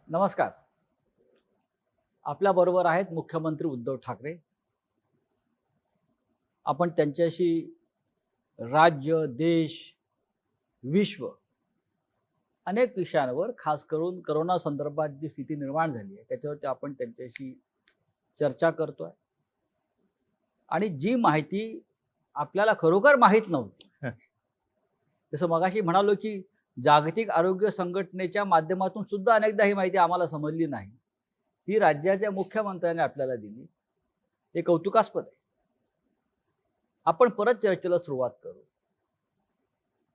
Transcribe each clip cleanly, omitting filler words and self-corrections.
नमस्कार. आपल्याबरोबर आहेत मुख्यमंत्री उद्धव ठाकरे. आपण त्यांच्याशी राज्य, देश, विश्व अनेक विषयांवर खास करून कोरोना संदर्भात जी स्थिती निर्माण झाली आहे त्याच्यावरती आपण त्यांच्याशी चर्चा करतोय. आणि जी माहिती आपल्याला खरोखर माहीत नव्हती, जसं मगाशी म्हणालो की जागतिक आरोग्य संघटनेच्या माध्यमातून सुद्धा अनेकदा ही माहिती आम्हाला समजली नाही, ही राज्याच्या मुख्यमंत्र्यांनी आपल्याला दिली. हे कौतुकास्पद आहे. आपण परत चर्चेला सुरुवात करू.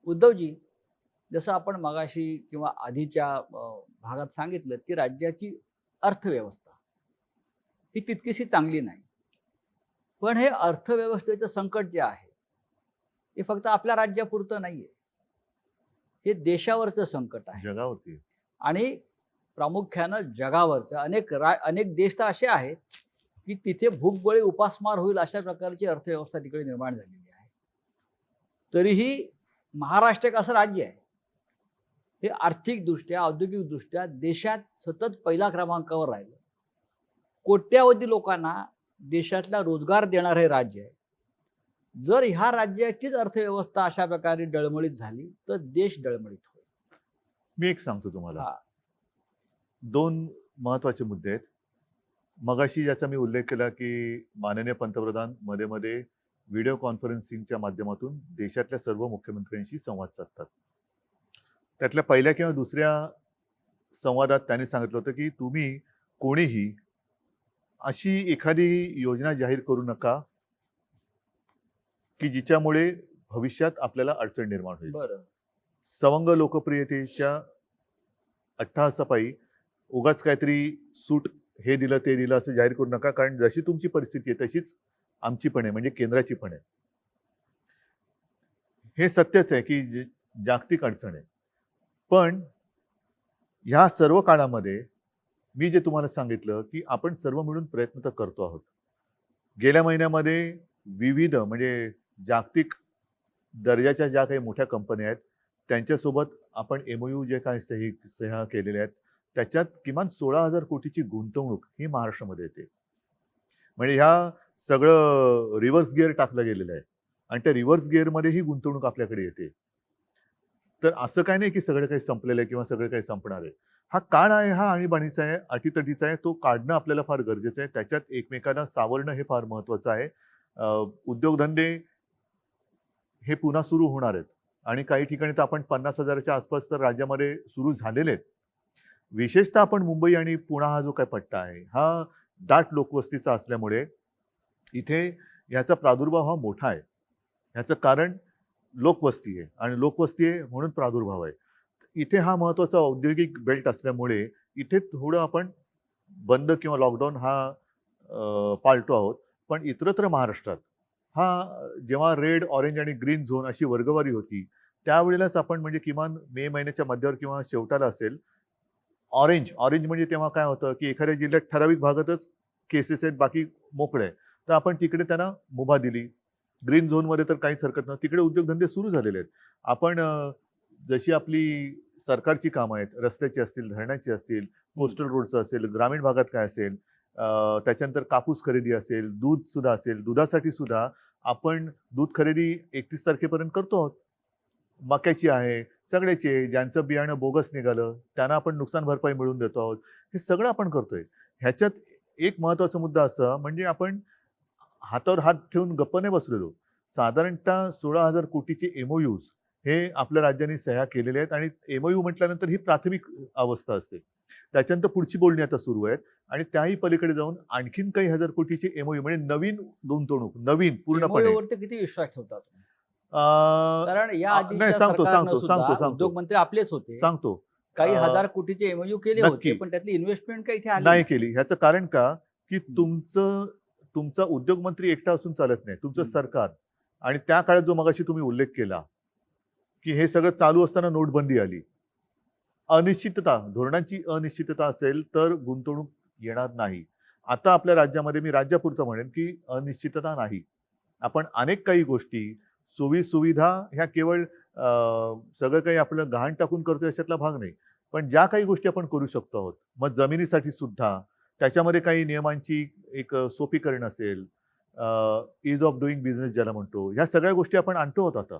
उद्धवजी, जसं आपण मगाशी किंवा आधीच्या भागात सांगितलं की राज्याची अर्थव्यवस्था ही तितकीशी चांगली नाही. पण हे अर्थव्यवस्थेचं संकट जे आहे हे फक्त आपल्या राज्यापुरतं नाहीये. हे देशावरचं संकट आहे, जगावरती. आणि प्रामुख्यानं जगावरचं. अनेक देश तर असे आहेत की तिथे भूकबळी उपासमार होईल अशा प्रकारची अर्थव्यवस्था तिकडे निर्माण झालेली आहे. तरीही महाराष्ट्र एक असं राज्य आहे, हे आर्थिकदृष्ट्या, औद्योगिकदृष्ट्या देशात सतत पहिल्या क्रमांकावर राहिलं. कोट्यावधी लोकांना देशातला रोजगार देणारं हे राज्य आहे. जर ह्या राज्याचीच अर्थव्यवस्था अशा प्रकारे डळमळीत झाली तर देश डळमळीत होईल. मी एक सांगतो तुम्हाला, दोन महत्वाचे मुद्दे आहेत. मगाशी ज्याचा मी उल्लेख केला की माननीय पंतप्रधान मध्ये मध्ये व्हिडिओ कॉन्फरन्सिंगच्या माध्यमातून देशातल्या सर्व मुख्यमंत्र्यांशी संवाद साधतात. त्यातल्या पहिल्या किंवा दुसऱ्या संवादात त्यांनी सांगितलं होतं की तुम्ही कोणीही अशी एखादी योजना जाहीर करू नका की जिच्यामुळे भविष्यात आपल्याला अडचण निर्माण होईल. बरं. सवंग लोकप्रियतेच्या अट्टहासापायी उगाच काहीतरी सूट हे दिलं ते दिलं असं जाहीर करू नका, कारण जशी तुमची परिस्थिती आहे तशीच आमची पण आहे, म्हणजे केंद्राची पण आहे. हे सत्यच आहे की जागतिक अडचण आहे. पण ह्या सर्व काळामध्ये मी जे तुम्हाला सांगितलं की आपण सर्व मिळून प्रयत्न तर करतो आहोत. गेल्या महिन्यामध्ये विविध म्हणजे जागतिक दर्जाच्या ज्या काही मोठ्या कंपन्या आहेत त्यांच्यासोबत आपण MOU जे काही सह्या केलेल्या आहेत त्याच्यात किमान 16,000 कोटीची गुंतवणूक ही महाराष्ट्रामध्ये येते. म्हणजे ह्या सगळं रिव्हर्स गिअर टाकलं गेलेलं आहे आणि त्या रिव्हर्स गिअरमध्ये ही गुंतवणूक आपल्याकडे येते. तर असं काही नाही की सगळं काही संपलेलं आहे किंवा सगळं काही संपणार आहे. हा काळ आहे, हा आणीबाणीचा आहे, अटीतटीचा आहे. तो काढणं आपल्याला फार गरजेचं आहे. त्याच्यात एकमेकांना सावरणं हे फार महत्वाचं आहे. उद्योगधंदे हे पुन्हा सुरू होणार आहेत आणि काही ठिकाणी तर आपण 50,000च्या आसपास तर राज्यामध्ये सुरू झालेले आहेत. विशेषतः आपण मुंबई आणि पुणे हा जो काही पट्टा आहे हा दाट लोकवस्तीचा असल्यामुळे इथे ह्याचा प्रादुर्भाव हा मोठा आहे. ह्याचं कारण लोकवस्ती आहे आणि लोकवस्ती आहे म्हणून प्रादुर्भाव आहे. इथे हा महत्वाचा औद्योगिक बेल्ट असल्यामुळे इथे थोडं आपण बंद किंवा लॉकडाऊन हा पाळतो आहोत. पण इतरत्र महाराष्ट्रात हा जेव्हा रेड, ऑरेंज आणि ग्रीन झोन अशी वर्गवारी होती त्यावेळेलाच आपण म्हणजे किमान मे महिन्याच्या मध्यावर किंवा शेवटाला असेल ऑरेंज म्हणजे तेव्हा काय होतं की एखाद्या जिल्ह्यात ठराविक भागातच केसेस आहेत, बाकी मोकळे आहे, तर आपण तिकडे त्यांना मुभा दिली. ग्रीन झोनमध्ये तर काहीच हरकत नव्हती, तिकडे उद्योगधंदे सुरू झालेले आहेत. आपण जशी आपली सरकारची कामं आहेत, रस्त्याची असतील, धरणाची असतील, कोस्टल रोडचं असेल, ग्रामीण भागात काय असेल, त्याच्यानंतर कापूस खरेदी असेल, दूध सुद्धा असेल, दुधासाठी सुद्धा आपण दूध खरेदी 31 तारखेपर्यंत करतो आहोत. मक्याची आहे, सगळ्याची आहे. ज्यांचं बियाणं बोगस निघालं त्यांना आपण नुकसान भरपाई मिळवून देतो आहोत. हे सगळं आपण करतोय. ह्याच्यात एक महत्वाचा मुद्दा असा म्हणजे आपण हातावर हात ठेवून गप्प नाही बसलेलो. साधारणतः 16,000 कोटीचे MOUs हे आपल्या राज्यांनी सह्या केलेले आहेत आणि MOU म्हटल्यानंतर ही प्राथमिक अवस्था असते. त्याच्यानंतर पुढची बोलणी आता सुरू आहेत आणि त्याही पलीकडे जाऊन आणखीन काही हजार कोटीचे MOU म्हणजे नवीन गुंतवणूक, नवीन पूर्णपणे. MOU वरती किती विश्वास ठेवतात? कारण या नाही, आधीच्या सांगतो सरकारनं सांगतो सुद्धा सांगतो सांगतो उद्योगमंत्री आपलेच होते. सांगतो काही हजार कोटीचे MOU केले होते, नक्की पण त्यातली इन्व्हेस्टमेंट काही इथे आली नाही केली. ह्याचं कारण का की तुमचा उद्योगमंत्री एकटा असून चालत नाही, तुमचं सरकार. आणि त्या काळात जो मगाशी तुम्ही उल्लेख केला की हे सगळं चालू असताना नोटबंदी आली. अनिश्चितता, धोरणांची अनिश्चितता असेल तर गुंतवणूक येणार नाही. आता आपल्या राज्यामध्ये मी राज्यापुरतं म्हणेन की अनिश्चितता नाही. आपण अनेक काही गोष्टी, सोयी सुविधा ह्या केवळ सगळं काही आपलं गहाण टाकून करतोय अशातला भाग नाही. पण ज्या काही गोष्टी आपण करू शकतो आहोत, मग जमिनीसाठी सुद्धा त्याच्यामध्ये काही नियमांची एक सोपीकरण असेल, इज ऑफ डुईंग बिझनेस ज्याला म्हणतो, ह्या सगळ्या गोष्टी आपण आणतो आहोत आता.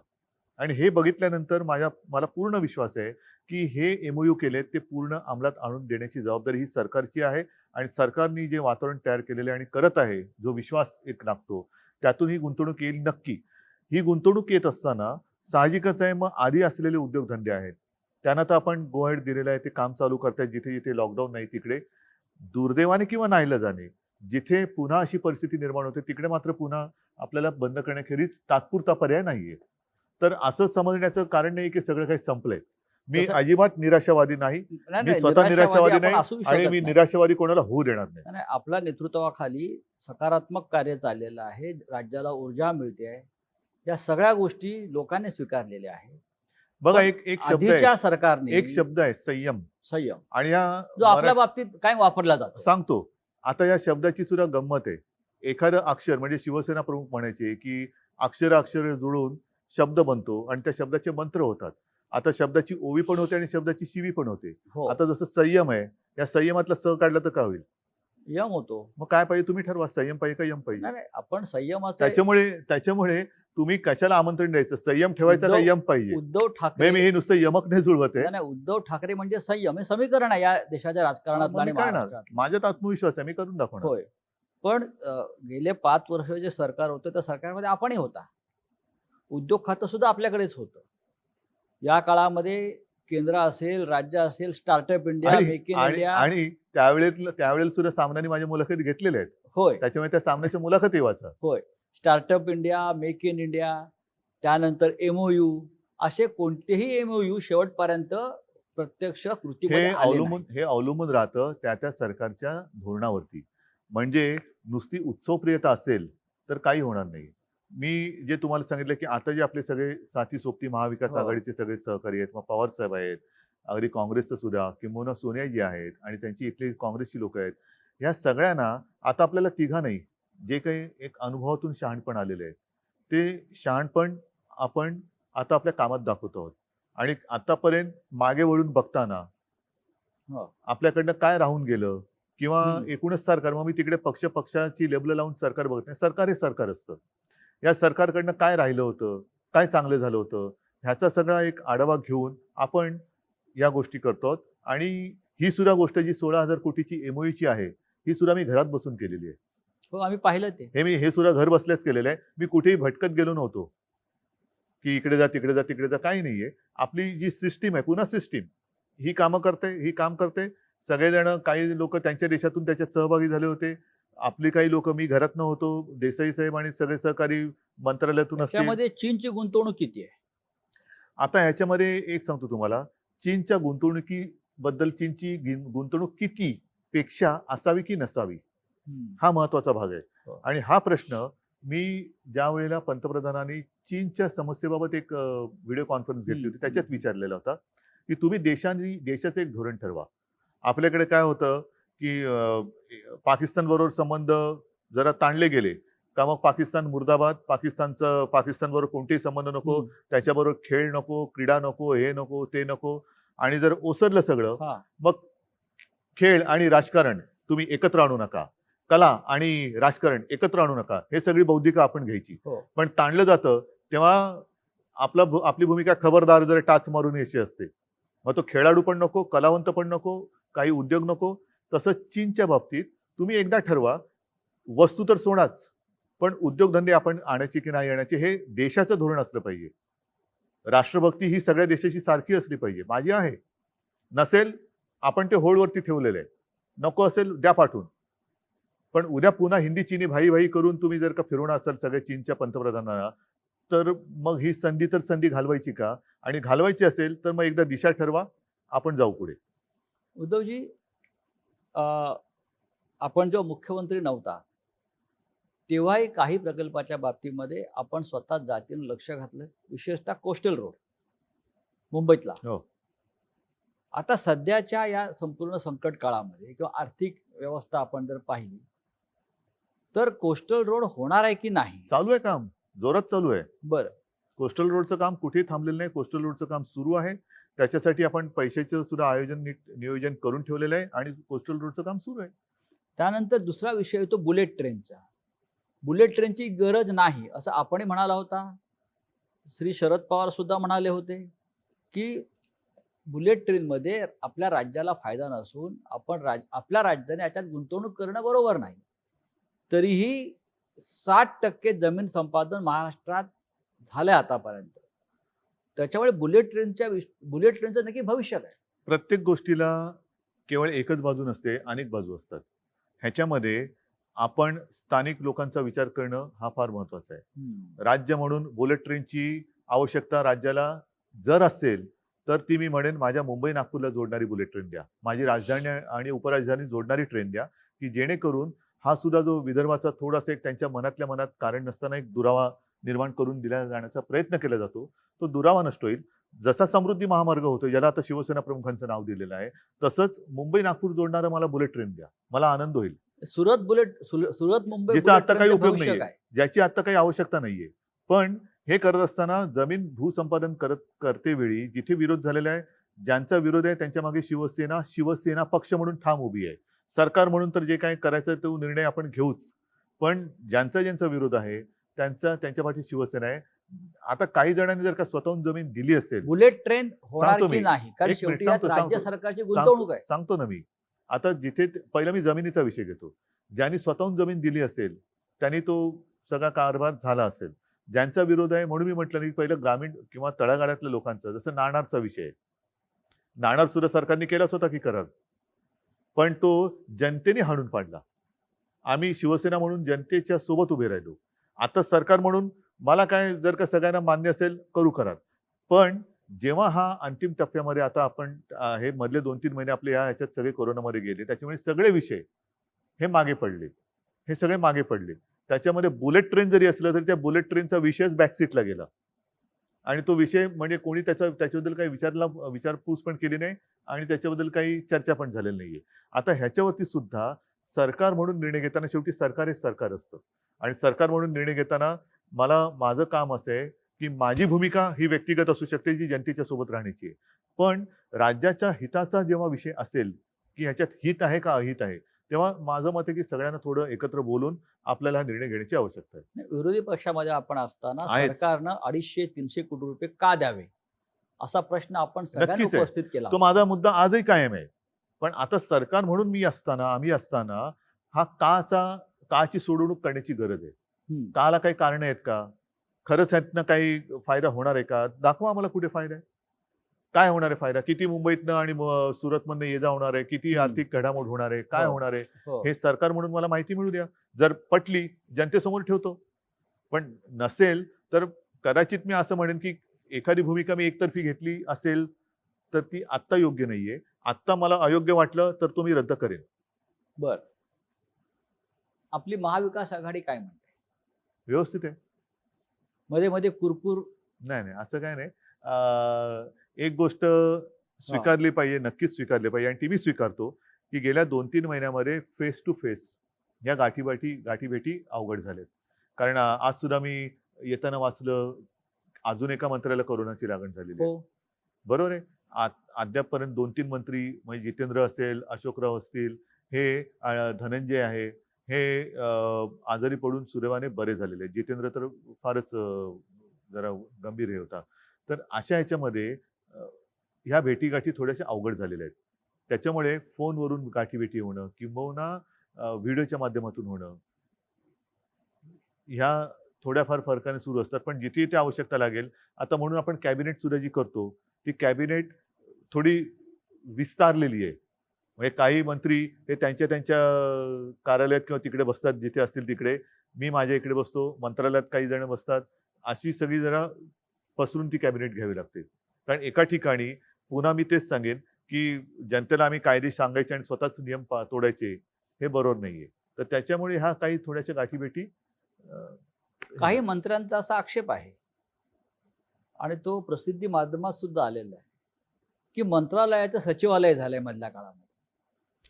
आणि हे बघितल्यानंतर मला पूर्ण विश्वास आहे की हे एमओयू केलेत ते पूर्ण अंमलात आणून देण्याची जबाबदारी ही सरकारची आहे. आणि सरकारने जे वातावरण तयार केलेले आणि करत आहे, जो विश्वास एक लागतो, त्यातून ही गुंतवणूक येईल नक्की. ही गुंतवणूक येत असताना साहजिकच आहे, मग आधी असलेले उद्योगधंदे आहेत त्यांना तर आपण गो अहेड दिलेलं आहे, ते काम चालू करतायत. जिथे जिथे लॉकडाऊन नाही तिकडे दुर्दैवाने किंवा नाईलाजाने जिथे पुन्हा अशी परिस्थिती निर्माण होते तिकडे मात्र पुन्हा आपल्याला बंद करण्याखेरीज तात्पुरता पर्याय नाहीये. तर असं समजण्याचं कारण नाही की सगळं काही संपलंय. मी तसं- अजिबात निराशावादी नाही. नाही, मी नाही, स्वतः निराशावादी आपण नाही असू आणि शकत मी नाही. निराशावादी कोणाला होऊ देणार नाही. नाही, आपल्या नेतृत्वाखाली सकारात्मक कार्य चाललेलं आहे, राज्याला ऊर्जा मिळते आहे, या सगळ्या गोष्टी लोकांनी स्वीकारलेल्या आहेत. बघा पण एक शब्द आधीच्या आहे, सरकारने एक शब्द आहे संयम. संयम आणि या जो आपल्या बाबतीत काय वापरला जातो. सांगतो आता या शब्दाची सुद्धा गंमत आहे. एखादं अक्षर म्हणजे शिवसेना प्रमुख म्हणायचे की अक्षर जुळून शब्द बनतो आणि त्या शब्दाचे मंत्र होतात. आता शब्दाची ओवी पण होते आणि शब्दाची शिवी पण होते. हो, आता जसं संयम आहे, या संयमातला स काढला तर काय होईल? यम होतो. मग काय पाहिजे तुम्ही ठरवा, संयम पाहिजे का यम पाहिजे. नाही, आपण संयमाचे त्याच्यामुळे तुम्ही कशाला आमंत्रण द्यायचं, संयम ठेवायचा का उद्धव- यम पाहिजे. उद्धव ठाकरे मी हे नुसतं यमक नाही जुळवत आहे. नाही, उद्धव ठाकरे म्हणजे संयम हे समीकरण आहे या देशाच्या राजकारणातलं मग आणि मी करणार, महाराष्ट्रात. माझ्यात आत्मविश्वास आहे, मी करून दाखवणार. होय, पण गेले 5 वर्ष जे सरकार होतं त्या सरकारमध्ये आपणही होता. उद्योग खातं सुद्धा आपल्याकडेच होतं. या काळामध्ये केंद्र असेल, राज्य असेल, स्टार्टअप इंडिया, आणि मेक इन आणि- इंडिया, आणि त्यावेळेला सुद्धा सामनाने माझ्या मुलाखती घेतलेल्या आहेत. होय त्याच्यामुळे त्या सामन्याच्या मुलाखती वाचा. होय, startup India, make in India, त्यानंतर एमओयू, असे कोणतेही एमओयू शेवटपर्यंत प्रत्यक्ष कृतीमध्ये आले नाही. हे अवलंबून राहतं त्या सरकारच्या धोरणावरती. म्हणजे नुसती उत्सवप्रियता असेल तर काही होणार नाही. मी जे तुम्हाला सांगितलं की आता जे आपले सगळे साथी सोबती महाविकास हो. आघाडीचे सगळे सहकारी आहेत, मग पवार साहेब आहेत, अगदी काँग्रेसचं सुद्धा, किंबहुना सोनियाजी आहेत आणि त्यांची इथली काँग्रेसची लोक आहेत. या सगळ्यांना आता आपल्याला तिघा नाही, जे काही एक अनुभवातून शहाणपण आलेलं आहे, ते शहाणपण आपण आता आपल्या कामात दाखवतो आहोत. आणि आतापर्यंत मागे वळून बघताना हो. आपल्याकडनं काय राहून गेलं किंवा हम्म. एकूणच सरकार, मग मी तिकडे पक्षाची लेबल लावून सरकार बघत नाही. सरकार हे सरकार असतं. या सरकारकडनं काय राहिलं होतं, काय चांगलं झालं होतं, ह्याचा सगळा एक आढावा घेऊन आपण या गोष्टी करतो. आणि ही सुद्धा गोष्ट जी 16,000 कोटीची एमओयूची आहे, ही सुद्धा मी घरात बसून केलेली आहे. हो, आम्ही पाहिलं ते. हे सुद्धा घर बसल्याच केलेलं आहे. मी कुठेही भटकत गेलो नव्हतो की इकडे जा तिकडे जा तिकडे जा, काही नाहीये. आपली जी सिस्टीम आहे, पुन्हा सिस्टीम ही काम करते. सगळेजण, काही लोक त्यांच्या देशातून त्याच्यात सहभागी झाले होते. आपली काही लोक, मी घरात नव्हतो, देसाई साहेब आणि सगळे सहकारी मंत्रालयातून असतील. त्याच्यामध्ये चीनची गुंतवणूक किती आहे? आता ह्याच्यामध्ये एक सांगतो तुम्हाला, चीनच्या गुंतवणुकीबद्दल, चीनची गुंतवणूक किती पेक्षा असावी की नसावी, हा महत्वाचा भाग आहे. हो. आणि हा प्रश्न मी ज्या वेळेला पंतप्रधानांनी चीनच्या समस्येबाबत एक व्हिडिओ कॉन्फरन्स घेतली होती त्याच्यात विचारलेला होता की तुम्ही देशाचं एक धोरण ठरवा. आपल्याकडे काय होतं की पाकिस्तान बरोबर संबंध जरा ताणले गेले का मग पाकिस्तान मुर्दाबाद, पाकिस्तानबरोबर कोणतेही संबंध नको, त्याच्याबरोबर खेळ नको, क्रीडा नको, हे नको, ते नको. आणि जर ओसरलं सगळं, हा. मग खेळ आणि राजकारण तुम्ही एकत्र आणू नका, कला आणि राजकारण एकत्र आणू नका, हे सगळी बौद्धिक आपण घ्यायची. हो. पण ताणलं जातं तेव्हा आपली भूमिका खबरदार जर टाच मारून यायची असते. मग तो खेळाडू पण नको, कलावंत पण नको, काही उद्योग नको. तसंच चीनच्या बाबतीत तुम्ही एकदा ठरवा, वस्तू तर सोडाच, पण उद्योगधंदे आपण आणायची की नाही आणायची हे देशाचं धोरण असलं पाहिजे. राष्ट्रभक्ती ही सगळ्या देशाची सारखी असली पाहिजे. माझी आहे, नसेल आपण ते होल्डवरती ठेवलेलं आहे, नको असेल द्या पाठवून. पण उद्या पुन्हा हिंदी चीनी भाई भाई करून तुम्ही जर का फिरवणार असाल सगळ्या चीनच्या पंतप्रधानांना, तर मग ही संधी घालवायची का? आणि घालवायची असेल तर मग एकदा दिशा ठरवा, आपण जाऊ पुढे. उद्धवजी, आपण जेव्हा मुख्यमंत्री नव्हता तेव्हाही काही प्रकल्पाच्या बाबतीमध्ये आपण स्वतः जातीनं लक्ष घातलं, विशेषतः कोस्टल रोड मुंबईतला. हो. आता सध्याच्या या संपूर्ण संकट काळामध्ये किंवा आर्थिक व्यवस्था आपण जर पाहिली तर कोस्टल रोड होणार आहे की नाही? चालू आहे काम, जोरात चालू आहे. बरं, कोस्टल रोडचं काम कुठेही थांबलेलं नाही. कोस्टल रोडचं काम सुरू आहे. त्याच्यासाठी आपण पैशाचं सुद्धा आयोजन नियोजन करून ठेवलेलं आहे आणि कोस्टल रोडचं काम सुरू आहे. त्यानंतर दुसरा विषय येतो बुलेट ट्रेनचा. बुलेट ट्रेनची गरज नाही असं आपणही म्हणाला होता. श्री शरद पवार सुद्धा म्हणाले होते की बुलेट ट्रेनमध्ये आपल्या राज्याला फायदा नसून आपल्या राज्याने याच्यात गुंतवणूक करणं बरोबर नाही. तरीही 60% जमीन संपादन महाराष्ट्रात झालंय आतापर्यंत. त्याच्यामुळे बुलेट ट्रेनचं नक्की भविष्य काय? प्रत्येक गोष्टीला केवळ एकच बाजू नसते, अनेक बाजू असतात. ह्याच्यामध्ये आपण स्थानिक लोकांचा विचार करणं हा फार महत्वाचा आहे. राज्य म्हणून बुलेट ट्रेनची आवश्यकता राज्याला जर असेल तर ती मी म्हणेन माझ्या मुंबई नागपूरला जोडणारी बुलेट ट्रेन द्या, माझी राजधानी आणि उपराजधानी जोडणारी ट्रेन द्या, की जेणेकरून हा सुद्धा जो विदर्भाचा थोडासा एक त्यांच्या मनातल्या मनात कारण नसताना एक दुरावा निर्माण करून दिला जाण्याचा प्रयत्न केला जातो, तो दुरावा नष्ट होईल. जसा समृद्धी महामार्ग होतो, ज्याला आता शिवसेना प्रमुखांचं नाव दिलेलं आहे, तसंच मुंबई नागपूर जोडणारं मला बुलेट ट्रेन द्या, मला आनंद होईल. सुरत मुंबई ज्याचा आता काही उपयोग भविष्य नाहीये, काय? ज्याची आता काही आवश्यकता नाहीये. पण हे करत असताना जमीन भूसंपादन करते वेळी जिथे विरोध झालेला आहे, ज्यांचा विरोध आहे त्यांच्या मागे शिवसेना पक्ष म्हणून ठाम उभी आहे. सरकार म्हणून तर जे काही करायचं तो निर्णय आपण घेऊच, पण ज्यांचा विरोध आहे त्यांच्या पाठी शिवसेना आहे. आता काही जणांनी जर का स्वतःहून जमीन दिली असेल, बुलेट ट्रेन होणार सांगतो की मी. नाही? कारण एक मिनिट शेवटी यात राज्य सांगतो. सरकारची गुंतवणूक आहे. सांगतो ना मी. आता जिथे पहिला मी जमिनीचा विषय घेतो. ज्यांनी स्वतःहून जमीन दिली असेल त्यांनी तो सगळा कारभार झाला असेल. ज्यांचा विरोध आहे म्हणून मी म्हटलं नाही, पहिलं ग्रामीण किंवा तळागाळातल्या लोकांचा, जसं नाणारचा विषय आहे. नाणार सुद्धा सरकारने केलाच होता की करार, पण तो जनतेने हाणून पाडला. आम्ही शिवसेना म्हणून जनतेच्या सोबत उभे राहिलो. आता सरकार म्हणून मला काय, जर का सगळ्यांना मान्य असेल करू करार, पण जेव्हा हा अंतिम टप्प्यामध्ये आता आपण हे मधले 2-3 महिने आपले ह्याच्यात सगळे कोरोनामध्ये गेले, त्याच्यामुळे सगळे विषय हे मागे पडले, हे सगळे मागे पडले. त्याच्यामध्ये बुलेट ट्रेन जरी असलं तरी त्या बुलेट ट्रेनचा विषयच बॅकसीटला गेला आणि तो विषय म्हणजे कोणी त्याच्याबद्दल काही विचारपूस पण केली नाही आणि त्याच्याबद्दल काही चर्चा पण झालेली नाहीये. आता ह्याच्यावरती सुद्धा सरकार म्हणून निर्णय घेताना शेवटी सरकार हे सरकार असतं आणि सरकार म्हणून निर्णय घेताना माझं काम असं आहे की माझी भूमिका ही व्यक्तिगत असू शकते, जी जनतेच्या सोबत राहण्याची आहे. पण राज्याच्या हिताचा जेव्हा विषय असेल की ह्याच्यात हित आहे का अहित आहे, तेव्हा माझं मत आहे की सगळ्यांना थोडं एकत्र बोलून आपल्याला हा निर्णय घेण्याची आवश्यकता आहे. विरोधी पक्षामध्ये आपण असताना आहेच. सरकारनं 250-300 कोटी रुपये का द्यावे असा प्रश्न आपण सगळ्यांनी नक्कीच आहे. उपस्थित केला. तो माझा मुद्दा आजही कायम आहे. पण आता सरकार म्हणून आम्ही असताना हा काची सोडवणूक करण्याची गरज आहे. काला काही कारण आहेत का? खरंच ह्यातनं काही फायदा होणार आहे का? दाखवा आम्हाला कुठे फायदा आहे. काय होणार आहे फायदा? किती मुंबईतनं आणि सुरतमधनं ये जा होणार आहे? किती आर्थिक घडामोड होणार आहे? काय होणार आहे? हे सरकार म्हणून मला माहिती मिळू द्या. जर पटली जनतेसमोर ठेवतो, पण नसेल तर कदाचित मी असं म्हणेन की एखादी भूमिका मी एकतर्फी घेतली असेल तर ती आत्ता योग्य नाहीये. आत्ता मला अयोग्य वाटलं तर तो मी रद्द करेन. बर, आपली महाविकास आघाडी काय म्हणते? व्यवस्थित आहे. मध्ये मध्ये कुरकुर नाही असं काय नाही. एक गोष्ट स्वीकारली पाहिजे, नक्कीच स्वीकारली पाहिजे आणि ती मी स्वीकारतो की गेल्या 2-3 महिन्यामध्ये फेस टू फेस या गाठीभेटी अवघड झाल्यात. कारण आज सुद्धा मी येताना वाचलं, अजून एका मंत्र्याला कोरोनाची लागण झालेली आहे. बरोबर आहे. अद्यापपर्यंत 2-3 मंत्री म्हणजे जितेंद्र असेल, अशोकराव असतील, हे धनंजय आहे, हे आजारी पडून सुदैवाने बरे झालेले. जितेंद्र तर फारच जरा गंभीर हे होता. तर अशा ह्याच्यामध्ये ह्या भेटीगाठी थोड्याशा अवघड झालेल्या आहेत. त्याच्यामुळे फोनवरून गाठीभेटी होणं किंबहुना व्हिडिओच्या माध्यमातून होणं, ह्या थोड्याफार फरकाने सुरू असतात. पण जिथे ते आवश्यकता लागेल, आता म्हणून आपण कॅबिनेट सुद्धा जी करतो ती कॅबिनेट थोडी विस्तारलेली आहे. म्हणजे काही मंत्री हे त्यांच्या कार्यालयात किंवा तिकडे बसतात, जिथे असतील तिकडे. मी माझ्या इकडे बसतो, मंत्रालयात काही जण बसतात. अशी सगळी जरा पसरून ती कॅबिनेट घ्यावी लागते. कारण एका ठिकाणी पुन्हा मी तेच सांगेन की जनतेला आम्ही कायदे सांगायचे आणि स्वतःच नियम तोडायचे, हे बरोबर नाहीये. तर त्याच्यामुळे ह्या काही थोड्याशा गाठीभेटी. काही मंत्र्यांचा असा आक्षेप आहे आणि तो प्रसिद्धी माध्यमात सुद्धा आलेला आहे की मंत्रालयाचं सचिवालय झालंय मधल्या काळामध्ये.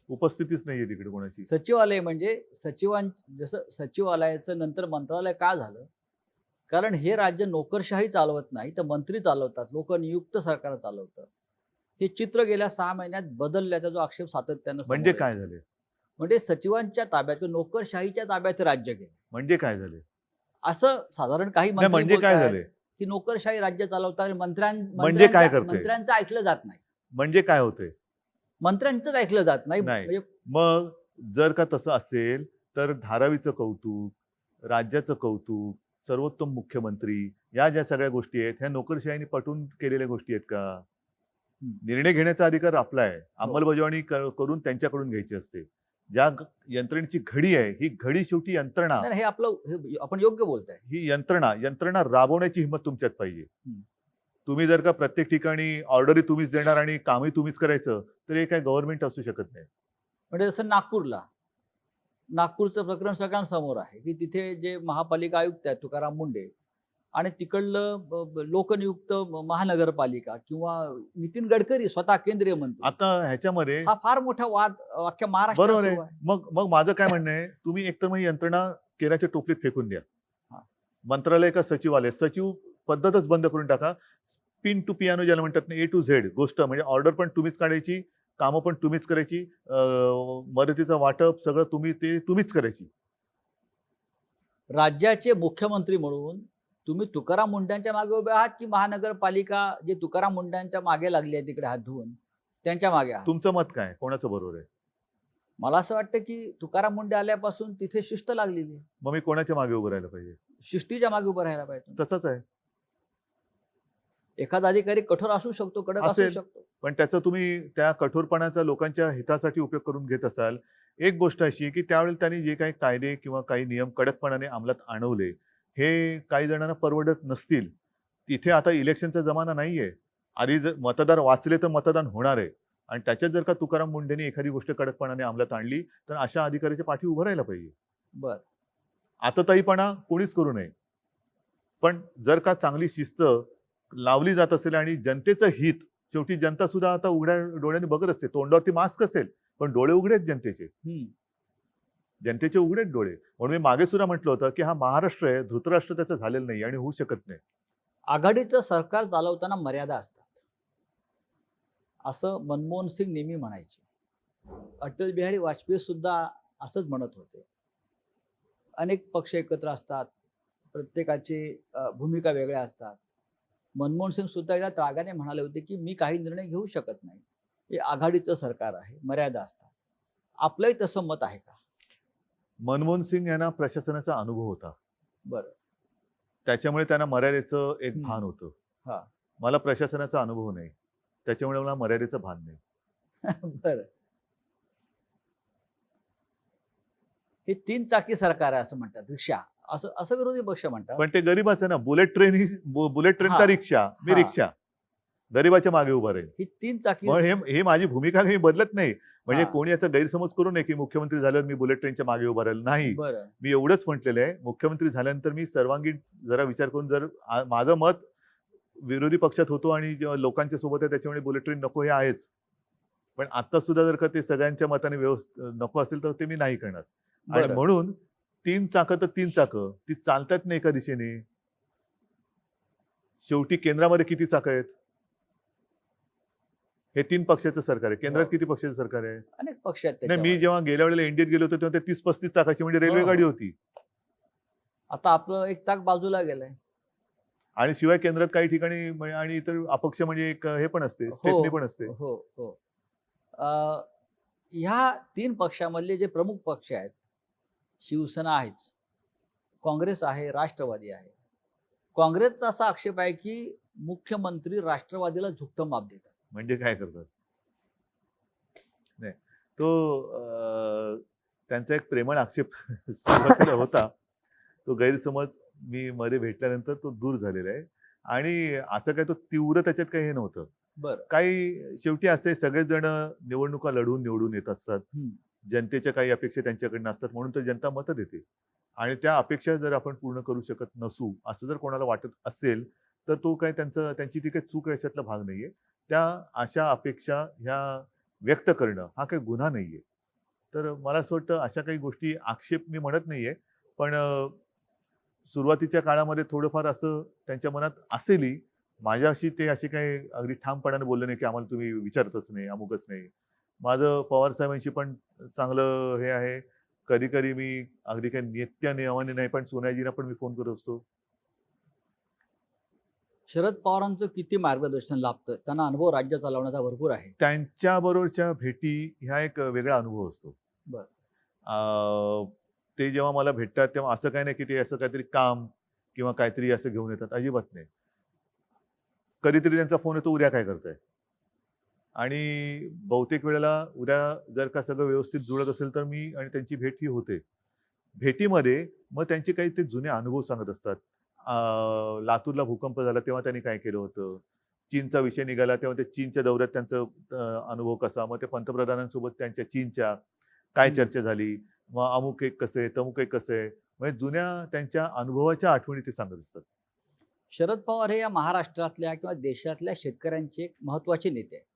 उपस्थितीच नाहीये तिकडे कोणाची. सचिवालय म्हणजे जसं सचिवालयाचं नंतर मंत्रालय का झालं? कारण हे राज्य नोकरशाही चालवत नाही, तर मंत्री चालवतात, लोक नियुक्त सरकार चालवतं. हे चित्र गेल्या 6 महिन्यात बदलल्याचा जो आक्षेप सातत्यानं समोर म्हणजे येतो. काय झाले? म्हणजे सचिवांच्या ताब्यात किंवा नोकरशाहीच्या ताब्यात हे राज्य गेलं म्हणजे काय झाले? असं साधारण काही नाही, मंत्री म्हणजे काय बोलतायत झाले? की नोकरशाही राज्य चालवतात आणि म्हणजे काय करते? मंत्र्यांचं ऐकलं जात नाही. म्हणजे काय होते? मंत्र्यांचंच ऐकलं जात नाही. नाही. म्हणजे मग जर का तसं असेल तर धारावीचं कौतुक, राज्याचं कौतुक, सर्वोत्तम मुख्यमंत्री या ज्या सगळ्या गोष्टी आहेत ह्या नोकरशाहीने पटवून केलेल्या गोष्टी आहेत का? निर्णय घेण्याचा अधिकार आपला आहे. अंमलबजावणी करून त्यांच्याकडून घ्यायची असते. ज्या यंत्रणेची घडी आहे ही घडी शेवटी यंत्रणा, नाही, हे आपलं हे आपण योग्य बोलताय. ही यंत्रणा राबवण्याची हिंमत तुमच्यात पाहिजे. तुम्ही जर का प्रत्येक ठिकाणी ऑर्डरही तुम्हीच देणार आणि कामही तुम्हीच करायचं तर हे काय गव्हर्नमेंट असू शकत नाही. म्हणजे जसं नागपूरचं प्रकरण सगळ्यांसमोर आहे की तिथे जे महापालिका आयुक्त आहेत तुकाराम मुंडे आणि तिकडलं लोकनियुक्त महानगरपालिका किंवा नितीन गडकरी स्वतः केंद्रीय मंत्री, आता ह्याच्यामध्ये हा फार मोठा वाद अख्ख्या महाराष्ट्रात बरोबर आहे. सुरू आहे. मग माझं काय म्हणणं आहे, तुम्ही एकतर मग यंत्रणा केराच्या टोपलीत फेकून द्या. हा. मंत्रालय का सचिवालय, सचिव पद्धतच बंद करून टाका. पिन टू पियानो ज्याला म्हणतात ना, A to Z गोष्ट म्हणजे ऑर्डर पण तुम्हीच काढायची, कामं पण तुम्हीच करायची, मदतीचं वाटप सगळं तुम्हीच करायची. राज्याचे मुख्यमंत्री म्हणून तुम्ही तुकाराम मुंड्यांच्या मागे उभे आहात की महानगरपालिका जे तुकाराम मुंड्यांच्या मागे लागली आहे तिकडे हात धुवून त्यांच्या मागे आहात? तुमचं मत काय? कोणाचं बरोबर आहे? मला असं वाटतं की तुकाराम मुंडे आल्यापासून तिथे शिस्त लागलेली आहे. मग मी कोणाच्या मागे उभं राहायला पाहिजे? शिस्तीच्या मागे उभं राहायला पाहिजे. तसंच आहे. एखादा अधिकारी कठोर असू शकतो, कडक असू असेल. शकतो. पण त्याचा तुम्ही त्या कठोरपणाचा लोकांच्या हितासाठी उपयोग करून घेत असाल. एक गोष्ट अशी आहे की त्यावेळी त्यांनी जे काही कायदे किंवा काही नियम कडकपणाने अंमलात आणवले हे काही जणांना परवडत नसतील. तिथे आता इलेक्शनचा जमाना नाहीये. आधी जर मतदार वाचले तर मतदान होणार आहे आणि त्याच्यात जर का तुकाराम मुंडेंनी एखादी गोष्ट कडकपणाने अंमलात आणली तर अशा अधिकाऱ्याच्या पाठी उभं राहायला पाहिजे. बर, आतताईपणा कोणीच करू नये. पण जर का चांगली शिस्त लावली जात असेल आणि जनतेचं हित, शेवटी जनता सुद्धा आता उघड्या डोळ्याने बघत असते. तोंडावरती मास्क असेल पण डोळे उघडे आहेत जनतेचे. जनतेचे उघडेच डोळे. म्हणून मी मागे सुद्धा म्हटलं होतं की हा महाराष्ट्र आहे, धृतराष्ट्र त्याचं झालेलं नाही आणि होऊ शकत नाही. आघाडीचं सरकार चालवताना मर्यादा असतात असं मनमोहन सिंग नेहमी म्हणायचे. अटल बिहारी वाजपेयी सुद्धा असंच म्हणत होते. अनेक पक्ष एकत्र असतात, प्रत्येकाची भूमिका वेगळ्या असतात. मनमोहन सिंग सुद्धा एकदा रागाने म्हणाले होते की मी काही निर्णय घेऊ शकत नाही, हे आघाडीचं सरकार आहे, मर्यादा असतात. आपलंही तसं मत आहे का? मनमोहन सिंग यांना प्रशासनाचा अनुभव होता. बरं. त्याच्यामुळे त्यांना मर्यादेचं एक हम्म. भान होतं. हा. मला प्रशासनाचा अनुभव नाही, त्याच्यामुळे मला मर्यादेचं भान नाही. बरं. हे 3 चाकी सरकार आहे असं म्हणतात, रिक्षा असं असं विरोधी पक्ष म्हणतात. पण ते गरीबाचं ना, बुलेट ट्रेन का हा. रिक्षा, मी हा. रिक्षा गरीबाच्या मागे उभा राहील. ही 3 चाकी मग हे माझी भूमिका काही बदलत नाही. म्हणजे हा. कोणी याचा गैरसमज करू नये की मुख्यमंत्री झाल्यावर मी बुलेट ट्रेनच्या मागे उभा राहील. नाही, बरं. मी एवढंच म्हटलेलं आहे, मुख्यमंत्री झाल्यानंतर मी सर्वांगीण जरा विचार करून जर माझं मत विरोधी पक्षात होतो आणि जेव्हा लोकांच्या सोबत आहे त्याच्यामुळे बुलेट ट्रेन नको हे आहेच. पण आता सुद्धा जर का ते सगळ्यांच्या मताने नको असेल तर ते मी नाही करणार. आणि बरं. म्हणून 3 चाकं तर 3 चाकं ती चालतात नाही एका दिशेने. शेवटी केंद्रामध्ये किती चाकं आहेत? हे 3 पक्षाचं सरकार आहे. केंद्रात हो. किती पक्षाचं सरकार आहे? अनेक पक्ष आहेत नाही, त्याच्यावर. मी जेव्हा गेल्या वेळेला इंडियात गेलो होतो तेव्हा ते 30-35 चाकाची म्हणजे रेल्वे हो. गाडी होती. आता आपलं एक चाक बाजूला गेलंय. आणि शिवाय केंद्रात काही ठिकाणी आणि इतर अपक्ष म्हणजे एक हे पण असते, स्टेपनी पण असते. हो हो. ह्या 3 पक्षामधले जे प्रमुख पक्ष आहेत, शिवसेना आहेच, काँग्रेस आहे, राष्ट्रवादी आहे. काँग्रेसचा असा आक्षेप आहे की मुख्यमंत्री राष्ट्रवादीला झुकतं माप देतात. म्हणजे काय करतात? नाही, तो त्यांचा एक प्रेमळ आक्षेप सुरुवातीला होता. तो गैरसमज मी मध्ये भेटल्यानंतर तो दूर झालेला आहे आणि असं काय तो तीव्र त्याच्यात काही हे नव्हतं. बरं. काही शेवटी असे सगळेच जण निवडणुका लढवून निवडून येत असतात. जनतेच्या काही अपेक्षा त्यांच्याकडनं असतात म्हणून तर जनता मतं देते आणि त्या अपेक्षा जर आपण पूर्ण करू शकत नसू असं जर कोणाला वाटत असेल तर तो काय त्यांची ती काही चूक याच्यातला भाग नाहीये. त्या अशा अपेक्षा ह्या व्यक्त करणं हा काही गुन्हा नाहीये. तर मला असं वाटतं अशा काही गोष्टी आक्षेप मी म्हणत नाहीये, पण सुरुवातीच्या काळामध्ये थोडंफार असं त्यांच्या मनात असेलही, माझ्याशी ते असे काही अगदी ठामपणाने बोलले नाही की आम्हाला तुम्ही विचारतच नाही, अमुकच नाही. माझं पवार साहेबांशी पण चांगलं हे आहे. कधी कधी मी अगदी काही नित्य नियमाने नाही, पण सोनियाजींना पण मी फोन करत असतो. शरद पवारांचं किती मार्गदर्शन लाभतं? त्यांना अनुभव राज्य चालवण्याचा भरपूर आहे. त्यांच्याबरोबरच्या भेटी ह्या एक वेगळा अनुभव असतो. बरं. ते जेव्हा मला भेटतात तेव्हा असं काही नाही की ते असं काहीतरी काम किंवा काहीतरी असं घेऊन येतात, अजिबात नाही. कधीतरी त्यांचा फोन येतो, उद्या काय करताय? आणि बहुतेक वेळेला उद्या जर का सगळं व्यवस्थित जुळत असेल तर मी आणि त्यांची भेट ही होते. भेटीमध्ये मग त्यांचे काही ते जुने अनुभव सांगत असतात. लातूरला भूकंप झाला तेव्हा त्यांनी काय केलं होतं. चीनचा विषय निघाला तेव्हा ते चीनच्या दौऱ्यात त्यांचं अनुभव कसा, मग ते पंतप्रधानांसोबत त्यांच्या चीनच्या काय हं. चर्चा झाली, मग अमुक एक कसं आहे, तमुक एक कसं आहे. म्हणजे जुन्या त्यांच्या अनुभवाच्या आठवणी ते सांगत असतात. शरद पवार हे या महाराष्ट्रातल्या किंवा देशातल्या शेतकऱ्यांचे एक महत्त्वाचे नेते आहेत.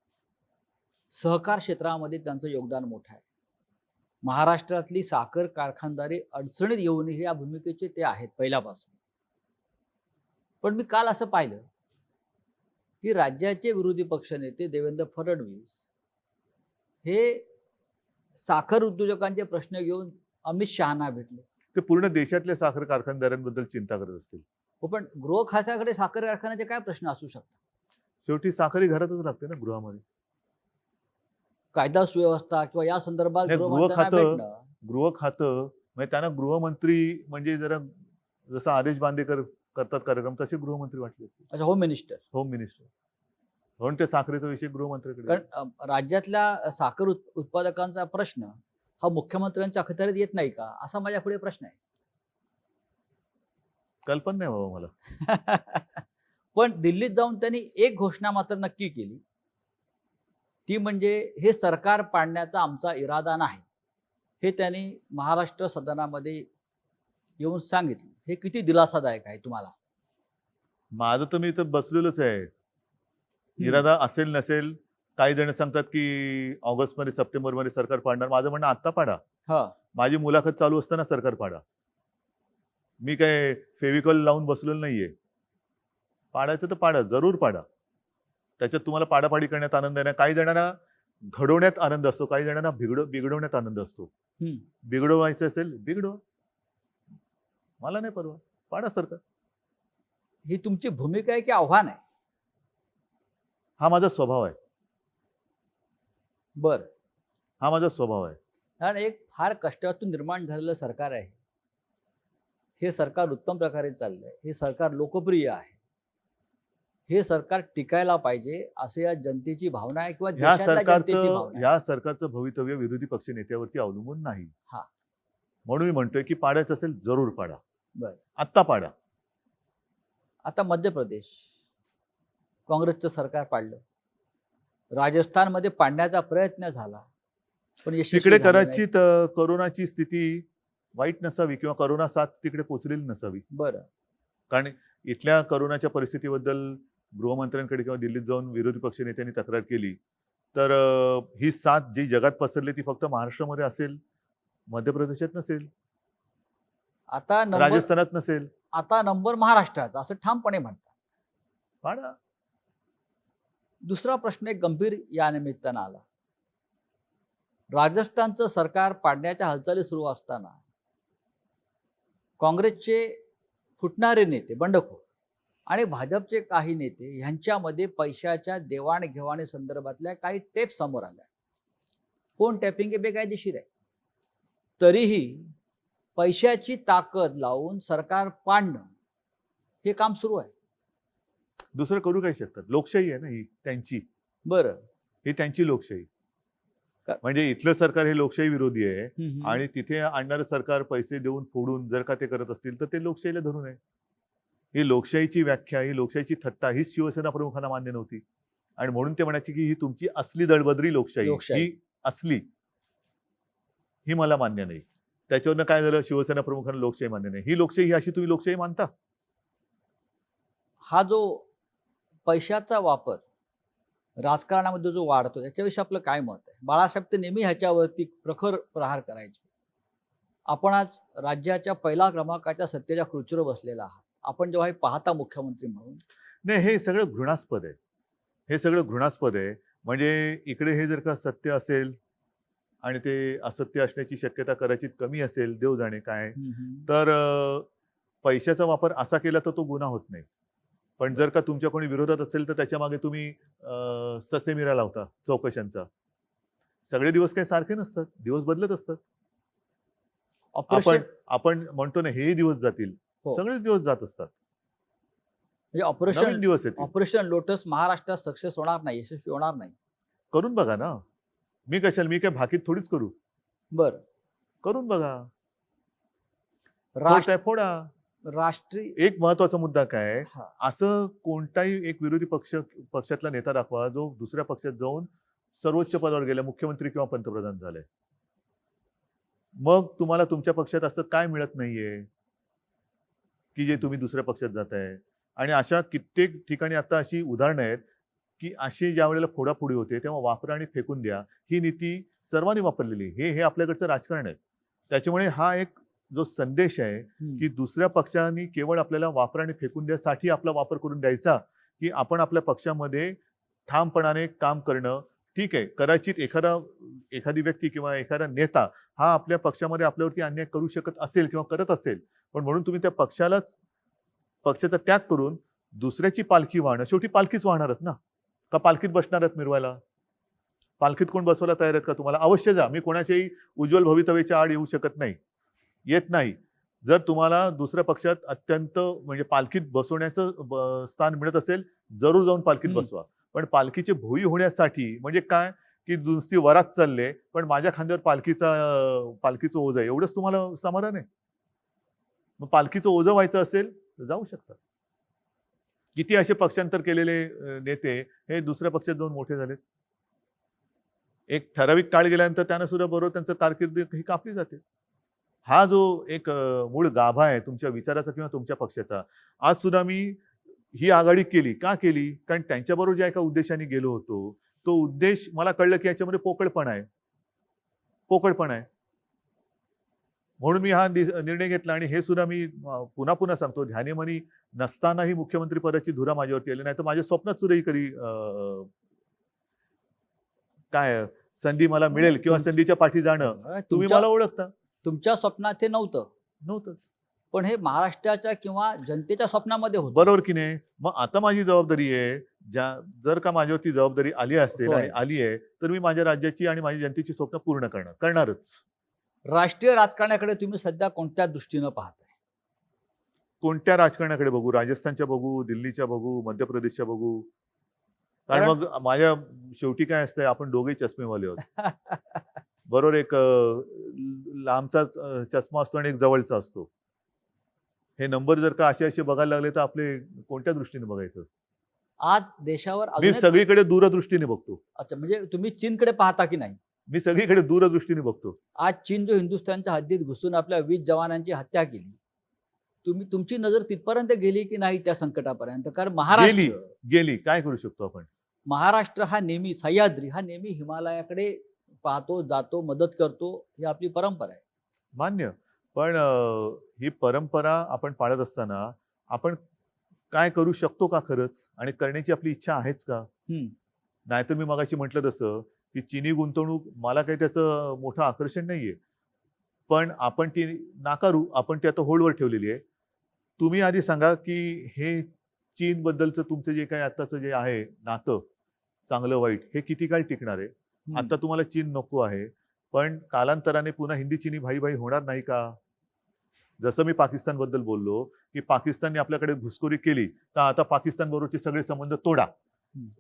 सहकार क्षेत्रामध्ये त्यांचं योगदान मोठं आहे. महाराष्ट्रातली साखर कारखानदारी अडचणीत येऊ नये या भूमिकेचे ते आहेत पहिल्यापासून. पण मी काल असं पाहिलं, की राज्याचे विरोधी पक्षनेते देवेंद्र फडणवीस हे साखर उद्योजकांचे प्रश्न घेऊन अमित शहांना भेटले. ते पूर्ण देशातल्या साखर कारखानदारांबद्दल चिंता करत असतील. हो, पण गृह खात्याकडे साखर कारखान्याचे काय प्रश्न असू शकतात? शेवटी साखर ही घरातच लागते ना, गृहामध्ये. कायदा सुव्यवस्था किंवा या संदर्भात नाही, गृहमंत्र्यांना भेटणं. गृह खातं म्हणजे त्यांना गृहमंत्री म्हणजे जरा जसा आदेश बांदेकर करतात कार्यक्रम तसे गृहमंत्री वाटले असते. अच्छा, होम मिनिस्टर. होम मिनिस्टर म्हणून ते साखरेचा विषय गृहमंत्र्याकडे आहे. कारण राज्यातल्या साखर उत्पादकांचा प्रश्न हा मुख्यमंत्र्यांच्या अखत्यारीत येत नाही का, असा माझ्या पुढे प्रश्न आहे. कल्पना नाही बाबा मला. पण दिल्लीत जाऊन त्यांनी एक घोषणा मात्र नक्की केली, ती म्हणजे हे सरकार पाडण्याचा आमचा इरादा नाही. हे त्यांनी महाराष्ट्र सदनामध्ये येऊन सांगितलं. हे किती दिलासादायक आहे तुम्हाला? माझं तर मी इथं बसलेलोच आहे. इरादा असेल नसेल, काही जण सांगतात की ऑगस्टमध्ये सप्टेंबरमध्ये सरकार पाडणार. माझं म्हणणं आत्ता पाडा. हा. माझी मुलाखत चालू असताना सरकार पाडा. मी काय फेविकॉल लावून बसलेलो नाहीये. पाडायचं तर पाडा, जरूर पाडा. त्याच्यात तुम्हाला पाडापाडी करण्यात आनंद आहे ना. काही जणांना घडवण्यात आनंद असतो, काही जणांना बिघडवण्यात आनंद असतो. बिघडवायचं असेल बिघडवा, मला नाही परवा, पाडा सरकार. ही तुमची भूमिका आहे की आव्हान आहे? हा माझा स्वभाव आहे. बरं. हा माझा स्वभाव आहे. कारण एक फार कष्टातून निर्माण झालेलं सरकार आहे. हे सरकार उत्तम प्रकारे चाललंय. हे सरकार लोकप्रिय आहे. हे सरकार टिकायला पाहिजे असे या जनतेची भावना आहे किंवा देशातल्या जनतेची भावना आहे. या सरकारचं भवितव्य विरोधी पक्ष नेत्यावरती अवलंबून नाही. हा. म्हणून मी म्हणतोय की पाडायचं असेल जरूर पाडा. बरं. आत्ता पाडा. आता मध्य प्रदेश काँग्रेसचं सरकार पाडलं. राजस्थानमध्ये पाडण्याचा प्रयत्न झाला, पण यशस्वी तिकडे झाला नाही. कदाचित करोनाची स्थिती वाईट नसावी किंवा करोना साथ तिकडे पोचलेली नसावी. बरं. कारण इथल्या करोनाच्या परिस्थितीबद्दल गृहमंत्र्यांकडे किंवा दिल्लीत जाऊन विरोधी पक्ष नेत्यांनी तक्रार केली तर ही साथ जी जगात पसरली ती फक्त महाराष्ट्रामध्ये असेल, मध्य प्रदेशात नसेल, आता नंबर राजस्थानात नसेल. आता नंबर महाराष्ट्राचा असं ठामपणे म्हणतात. पाडा. दुसरा प्रश्न एक गंभीर या निमित्तानं आला. राजस्थानचं सरकार पाडण्याच्या हालचाली सुरू असताना काँग्रेसचे फुटणारे नेते, बंडखोर आणि भाजपचे काही नेते यांच्यामध्ये पैशाच्या देवाणघेवाणी संदर्भातल्या काही टेप समोर आल्या. फोन टॅपिंग हे बेकायदेशीर आहे. तरीही पैशाची ताकद लावून सरकार पाडणं हे काम सुरू आहे. दुसरं करू काय शकतात? लोकशाही आहे ना ही त्यांची. बरं. ही त्यांची लोकशाही. का- म्हणजे इथलं सरकार हे लोकशाही विरोधी आहे आणि आणि तिथे आणणारं सरकार पैसे देऊन फोडून जर का ते करत असतील तर ते लोकशाहीला धरून आहे. ही लोकशाहीची व्याख्या, ही लोकशाहीची थट्टा हीच शिवसेना प्रमुखांना मान्य नव्हती आणि म्हणून ते म्हणायचे की ही तुमची असली दळबद्री लोकशाही, ही असली, ही मला मान्य नाही. त्याच्यावरनं काय झालं? शिवसेना प्रमुखांना लोकशाही मान्य नाही. ही लोकशाही, ही अशी तुम्ही लोकशाही मानता? हा जो पैशाचा वापर राजकारणामध्ये जो वाढतो याच्याविषयी आपलं काय मत आहे? बाळासाहेब ते नेहमी ह्याच्यावरती प्रखर प्रहार करायचे. आपण आज राज्याच्या पहिला क्रमांकाच्या सत्तेच्या खुर्चीवर बसलेला आहात. आपण जेव्हा हे पाहता मुख्यमंत्री म्हणून, नाही, हे सगळं घृणास्पद आहे. हे सगळं घृणास्पद आहे. म्हणजे इकडे हे जर का सत्य असेल आणि ते असत्य असण्याची शक्यता कदाचित कमी असेल, देव जाणे काय, तर पैशाचा वापर असा केला तर तो गुन्हा होत नाही. पण जर का तुमच्या कोणी विरोधात असेल तर त्याच्या मागे तुम्ही ससेमिरा लावता चौकशांचा. सगळे दिवस काही सारखे नसतात, दिवस बदलत असतात. आपण ऑपरेशन आपण म्हणतो ना, हेही दिवस जातील, हो. सगळेच दिवस जात असतात, म्हणजे नवीन ऑपरेशन दिवस येतील. ऑपरेशन लोटस महाराष्ट्रात सक्सेस होणार नाही, यशस्वी होणार नाही. करून बघा ना. मी कशाला, मी काय भाकीत थोडीच करू. बरं. करून बघा, राष्ट्र फोडताय फोडा. राष्ट्रीय एक महत्वाचा मुद्दा काय आहे, हा. असं कोणताही एक विरोधी पक्षातला नेता दाखवा जो दुसऱ्या पक्षात जाऊन सर्वोच्च पदावर गेला, मुख्यमंत्री किंवा पंतप्रधान झालाय. मग तुम्हाला तुमच्या पक्षात असं काय मिळत नाहीये की जे तुम्ही दुसऱ्या पक्षात जाताय. आणि अशा कित्येक ठिकाणी आता अशी उदाहरणं आहेत की अशी ज्या वेळेला फोडाफोडी होते तेव्हा वापरा आणि फेकून द्या, ही नीती सर्वांनी वापरलेली. हे आपल्याकडचं राजकारण आहे. त्याच्यामुळे हा एक जो संदेश आहे की दुसऱ्या पक्षांनी केवळ आपल्याला वापरा आणि फेकून द्यासाठी आपला वापर करून द्यायचा, की आपण आपल्या पक्षामध्ये ठामपणाने काम करणं. ठीक आहे, कदाचित एखादी व्यक्ती किंवा एखादा नेता हा आपल्या पक्षामध्ये आपल्यावरती अन्याय करू शकत असेल किंवा करत असेल, पण म्हणून तुम्ही त्या पक्षाचा त्याग करून दुसऱ्याची पालखी वाहणं, शेवटी पालखीच वाहणारच ना, का पालखीत बसणार आहेत मिरवायला? पालखीत कोण बसवायला तयार आहेत का तुम्हाला? अवश्य जा. मी कोणाच्याही उज्ज्वल भवितव्याच्या आड येऊ शकत नाही, येत नाही. जर तुम्हाला दुसऱ्या पक्षात अत्यंत म्हणजे पालखीत बसवण्याचं स्थान मिळत असेल, जरूर जाऊन पालखीत बसवा. पण पालखीचे भोई होण्यासाठी म्हणजे काय, की नुसती वरात चालले पण माझ्या खांद्यावर पालखीचं ओझं आहे, एवढंच तुम्हाला समाधान आहे? मग पालखीचं ओझं व्हायचं असेल तर जाऊ शकतात. किती असे पक्षांतर केलेले नेते हे दुसऱ्या पक्षात जाऊन मोठे झालेत. एक ठराविक काळ गेल्यानंतर त्यांना सुद्धा बरोबर त्यांचं कारकीर्द ही कापली जाते. हा जो एक मूळ गाभा आहे तुमच्या विचाराचा किंवा तुमच्या पक्षाचा, आज सुद्धा मी ही आघाडी केली. का केली? कारण त्यांच्याबरोबर ज्या एका उद्देशाने गेलो होतो, तो उद्देश मला कळलं की याच्यामध्ये पोकळपणा आहे. म्हणून मी हा निर्णय घेतला. आणि हे सुद्धा मी पुन्हा पुन्हा सांगतो, ध्यानीमनी नसतानाही मुख्यमंत्री पदाची धुरा माझ्यावरती आली नाही, तर माझ्या स्वप्नात सुद्धा ही कधी काय संधी मला मिळेल किंवा संधीच्या पाठी जाणं, तुम्ही मला ओळखता. तुमच्या स्वप्नात हे नव्हतंच. पण हे महाराष्ट्राच्या किंवा जनतेच्या स्वप्नामध्ये होतं. बरोबर की नाही? मग आता माझी जबाबदारी आहे, जर का माझ्यावरती जबाबदारी आली असेल आणि आली आहे, तर मी माझ्या राज्याची आणि माझ्या जनतेची स्वप्न पूर्ण करणारच. राष्ट्रीय राजकारणाकडे तुम्ही सध्या कोणत्या दृष्टीनं पाहताय? कोणत्या राजकारणाकडे बघू? राजस्थानच्या बघू, दिल्लीच्या बघू, मध्य प्रदेशच्या बघू? कारण मग माझ्या शेवटी काय असतंय, आपण दोघे चष्मेवाले आहोत. बरोबर, एक लांबचा चष्मा असतो आणि एक जवळचा असतो. हे नंबर जर का असे बघायला लागले तर आपले कोणत्या दृष्टीने बघायचं? आज देशावर मी सगळीकडे दूरदृष्टीने बघतो. अच्छा, म्हणजे तुम्ही चीनकडे पाहता की नाही? मी सगळीकडे दूरदृष्टीने बघतो. आज चीन जो हिंदुस्थानच्या हद्दीत घुसून आपल्या 20 जवानांची हत्या केली, तुमची नजर तिथपर्यंत गेली की नाही त्या संकटापर्यंत? कारण गेली. काय करू शकतो आपण? महाराष्ट्र हा नेहमी, सह्याद्री हा नेहमी हिमालयाकडे पाहतो, जातो, मदत करतो, ही आपली परंपरा आहे. मान्य. पण ही परंपरा आपण पाळत असताना आपण काय करू शकतो का खरंच? आणि करण्याची आपली इच्छा आहेच का? नाहीतर मी मगाशी म्हटलं तसं की चीनी गुंतवणूक मला काही त्याचं मोठं आकर्षण नाहीये, पण आपण ती नाकारू, आपण ती आता होल्डवर ठेवलेली आहे. तुम्ही आधी सांगा की हे चीन बद्दलचं तुमचं जे काही आताचं जे आहे नातं, चांगलं वाईट, हे किती काळ टिकणार आहे? आता तुम्हाला चीन नको आहे, पण कालांतराने पुन्हा हिंदी चीनी भाई भाई होणार नाही का? जसं मी पाकिस्तान बद्दल बोललो की पाकिस्तानने आपल्याकडे घुसखोरी केली, तर आता पाकिस्तान बरोबरचे सगळे संबंध तोडा,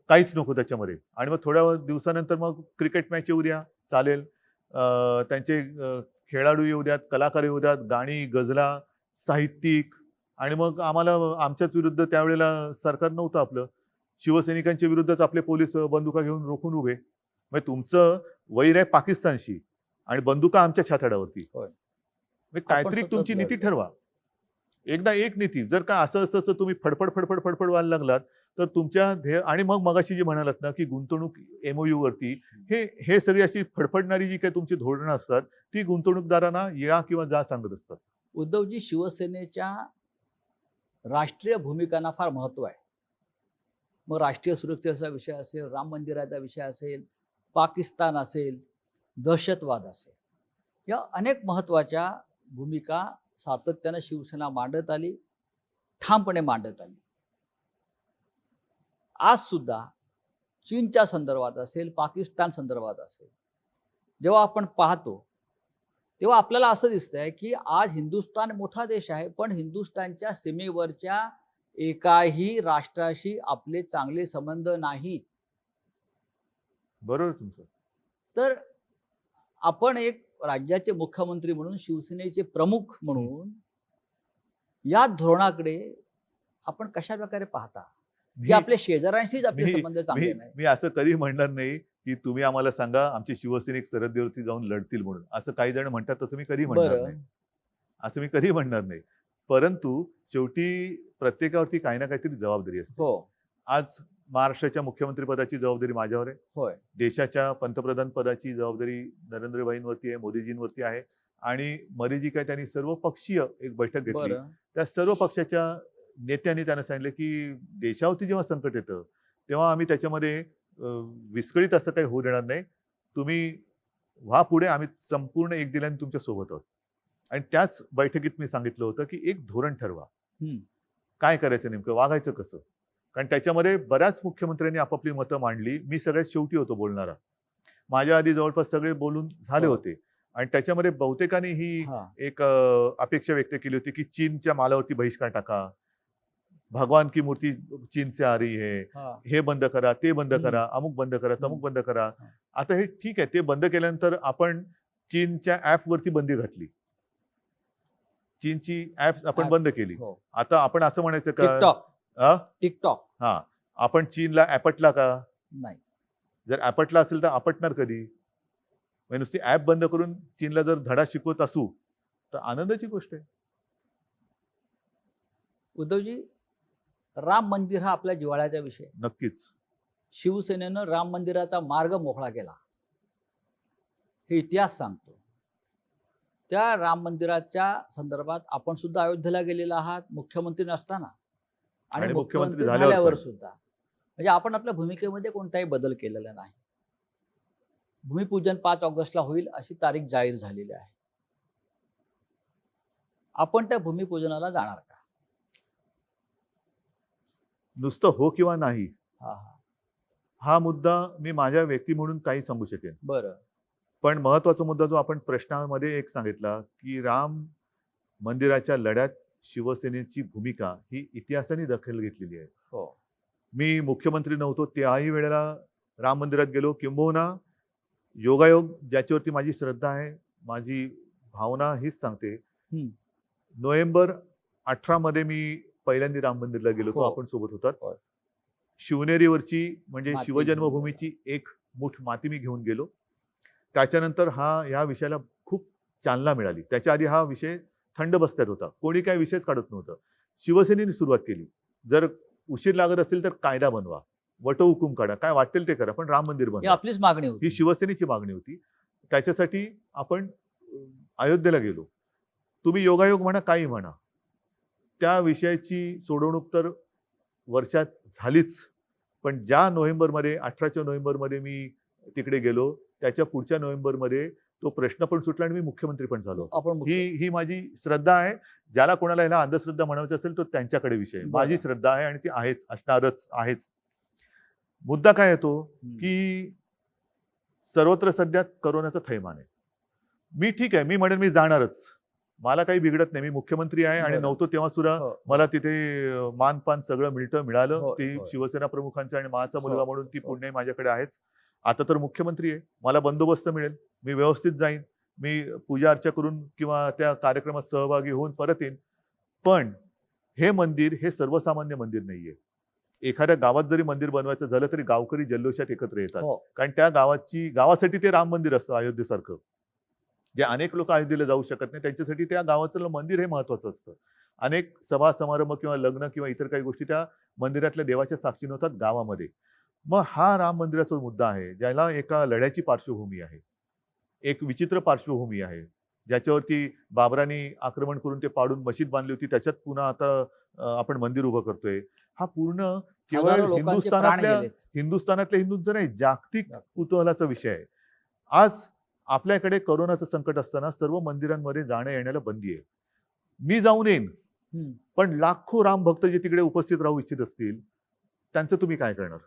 काहीच नको त्याच्यामध्ये. आणि मग थोड्या दिवसानंतर मग क्रिकेट मॅच येऊ द्या, चालेल. त्यांचे खेळाडू येऊ द्यात, कलाकार येऊ द्यात, गाणी, गझला, साहित्यिक. आणि मग आम्हाला आमच्याच विरुद्ध त्यावेळेला सरकार नव्हतं आपलं, शिवसैनिकांच्या विरुद्धच आपले पोलीस बंदुका घेऊन रोखून उभे. मग तुमचं वैर आहे पाकिस्तानशी आणि बंदुका आमच्या छाताडावरती. काहीतरी तुमची नीती ठरवा. एकदा एक नीती. जर का असं तुम्ही फडफड व्हायला लागलात तर तुमच्या ध्येय. आणि मग मगाशी जे म्हणालात ना की गुंतवणूक MOU वरती, हे सगळी अशी फडफडणारी जी काही तुमची धोरणं असतात ती गुंतवणूकदारांना या किंवा जा सांगत असतात. उद्धवजी, शिवसेनेच्या राष्ट्रीय भूमिकांना फार महत्व आहे. मग राष्ट्रीय सुरक्षेचा विषय असेल, राम मंदिराचा विषय असेल, पाकिस्तान असेल, दहशतवाद असेल, या अनेक महत्त्वाच्या भूमिका सातत्यानं शिवसेना मांडत आली, ठामपणे मांडत आली. आज सुद्धा चीनच्या संदर्भात असेल, पाकिस्तान संदर्भात असेल, जेव्हा आपण पाहतो तेव्हा आपल्याला असं दिसतंय की आज हिंदुस्थान मोठा देश आहे, पण हिंदुस्थानच्या सीमेवरच्या एकाही राष्ट्राशी आपले चांगले संबंध नाहीत. बरोबर तुमचं. तर आपण एक राज्याचे मुख्यमंत्री म्हणून, शिवसेनेचे प्रमुख म्हणून या धोरणाकडे आपण कशा प्रकारे पाहता की मी आपल्या शेजाऱ्यांशीच आपले मी संबंध चांगले मी नाही? मी असं कधी म्हणणार नाही की तुम्ही आम्हाला सांगा आमचे शिवसैनिक सरहद्दीवरती जाऊन लढतील म्हणून. असं काही जण म्हणतात, तसं मी कधी म्हणणार बरं. नाही. असं मी कधी म्हणणार नाही. परंतु शेवटी प्रत्येकावरती काही ना काहीतरी जबाबदारी असते. हो, आज महाराष्ट्राच्या मुख्यमंत्री पदाची जबाबदारी माझ्यावर आहे. होय. देशाच्या पंतप्रधान पदाची जबाबदारी नरेंद्रभाईंवरती आहे, मोदीजींवरती आहे. आणि मध्ये जी काय त्यांनी सर्व पक्षीय एक बैठक घेतली, बरं. त्या सर्व पक्षाच्या नेत्यांनी त्यांना सांगितलं की देशावरती जेव्हा संकट येतं तेव्हा आम्ही त्याच्यामध्ये विस्कळीत असं काही होऊ देणार नाही. तुम्ही व्हा पुढे, आम्ही संपूर्ण एक दिल्याने तुमच्या सोबत आहोत. आणि त्याच बैठकीत मी सांगितलं होतं की एक धोरण ठरवा, हम्म. काय करायचं, नेमकं वागायचं कसं. कारण त्याच्यामध्ये बऱ्याच मुख्यमंत्र्यांनी आपापली मतं मांडली. मी सगळ्यात शेवटी होतो बोलणारा. माझ्या आधी जवळपास सगळे बोलून झाले हो. होते. आणि त्याच्यामध्ये बहुतेकांनी ही हा. एक अपेक्षा व्यक्त केली होती की चीनच्या मालावरती बहिष्कार टाका, भगवान की मूर्ती चीन से आ रही है, हा. हे बंद करा, ते बंद हम्म. करा, अमुक बंद करा, तमुक हम्म. बंद करा. हा. आता हे ठीक आहे, ते बंद केल्यानंतर आपण चीनच्या ॲपवरती बंदी घातली. चीनची ॲप आपण App. बंद केली. हो. आता आपण असं म्हणायचं का टिकटॉक टिकटॉक हा, आपण चीनला ॲपटला का? नाही. जर ॲपटला असेल तर आपटणार कधी? म्हणजे नुसती ॲप बंद करून चीनला जर धडा शिकवत असू तर आनंदाची गोष्ट आहे. उद्धवजी, राम मंदिर हा आपल्या जिव्हाळ्याचा विषय. नक्कीच. शिवसेनेनं राम मंदिराचा मार्ग मोकळा केला, हे इतिहास सांगतो. त्या राम मंदिराच्या संदर्भात आपण सुद्धा अयोध्येला गेलेला आहात, मुख्यमंत्री नसताना आणि मुख्यमंत्री झाल्यावर सुद्धा. म्हणजे आपण आपल्या भूमिकेमध्ये कोणताही बदल केलेला नाही. भूमिपूजन 5 ऑगस्टला होईल अशी तारीख जाहीर झालेली आहे. आपण त्या भूमिपूजनाला जाणार का? नुसतं हो किंवा नाही हा हा. हा मुद्दा मी माझ्या व्यक्ती म्हणून काही सांगू शकेन. बरं. पण महत्वाचा मुद्दा जो आपण प्रश्नामध्ये एक सांगितला की राम मंदिराच्या लढ्यात शिवसेनेची भूमिका ही इतिहासाने दखल घेतलेली आहे. हो. मी मुख्यमंत्री नव्हतो त्याही वेळेला राम मंदिरात गेलो. किंबहुना योगायोग ज्याच्यावरती माझी श्रद्धा आहे, माझी भावना हीच सांगते. नोव्हेंबर 18 मध्ये मी पहिल्यांदा राम मंदिरला गेलो होतो. हो. आपण सोबत होतात. हो. शिवनेरीवरची म्हणजे माती शिवजन्मभूमीची एक मूठ माती मी घेऊन गेलो. त्याच्यानंतर ह्या विषयाला खूप चालना मिळाली. त्याच्या आधी हा विषय थंड बस्त्यात होता, कोणी काही विषयच काढत नव्हतं. शिवसेनेने सुरुवात केली, जर उशीर लागत असेल तर कायदा बनवा, वटहुकूम काढा, काय वाटेल ते करा, पण राम मंदिर ही बनवा, आपलीच मागणी होती. ही शिवसेनेची मागणी होती. त्याच्यासाठी आपण अयोध्येला गेलो. तुम्ही योगायोग म्हणा, काही म्हणा, त्या विषयाची सोडवणूक तर वर्षात झालीच. पण ज्या नोव्हेंबरमध्ये 18च्या नोव्हेंबरमध्ये मी तिकडे गेलो, त्याच्या पुढच्या नोव्हेंबरमध्ये तो प्रश्न पण सुटला आणि मी मुख्यमंत्री पण झालो. आपण ही माझी श्रद्धा आहे. ज्याला कोणाला ह्याला अंधश्रद्धा म्हणायचं असेल तो त्यांच्याकडे विषय. माझी श्रद्धा आहे आणि ती आहेच, असणारच आहेच. मुद्दा काय येतो की सर्वत्र सध्या करोनाचं थैमान आहे. मी ठीक आहे, मी म्हणेन मी जाणारच, मला काही बिघडत नाही. मी मुख्यमंत्री आहे आणि नव्हतो तेव्हा सुद्धा मला तिथे मानपान सगळं मिळालं. ती शिवसेना प्रमुखांचं आणि माझा मुलगा म्हणून ती पुण्य माझ्याकडे आहेच. आता तर मुख्यमंत्री आहे, मला बंदोबस्त मिळेल, मी व्यवस्थित जाईन, मी पूजा अर्चा करून किंवा त्या कार्यक्रमात सहभागी होऊन परत येईन. पण हे मंदिर हे सर्वसामान्य मंदिर नाहीये. एखाद्या गावात जरी मंदिर बनवायचं झालं तरी गावकरी जल्लोषात एकत्र येतात. कारण त्या गावासाठी ते राम मंदिर असतं अयोध्येसारखं. जे अनेक लोक अयोध्येला जाऊ शकत नाही त्यांच्यासाठी त्या गावाचं मंदिर हे महत्वाचं असतं. अनेक सभा समारंभ किंवा लग्न किंवा इतर काही गोष्टी त्या मंदिरातल्या देवाच्या साक्षीने होतात गावामध्ये. मग हा राम मंदिराचा मुद्दा आहे, ज्याला एका लढ्याची पार्श्वभूमी आहे, एक विचित्र पार्श्वभूमी आहे, ज्याच्यावरती बाबरांनी आक्रमण करून ते पाडून मशीद बांधली होती, त्याच्यात पुन्हा आता आपण मंदिर उभं करतोय. हा पूर्ण केवळ हजारो लोकांचे प्राण गेलेत. हिंदुस्थानातल्या हिंदूंचं नाही, जागतिक कुतूहलाचा विषय आहे. आज आपल्याकडे कोरोनाचं संकट असताना सर्व मंदिरांमध्ये जाण्या येण्याला बंदी आहे. मी जाऊन येईन, हम्म. पण लाखो राम भक्त जे तिकडे उपस्थित राहू इच्छित असतील त्यांचं तुम्ही काय करणार?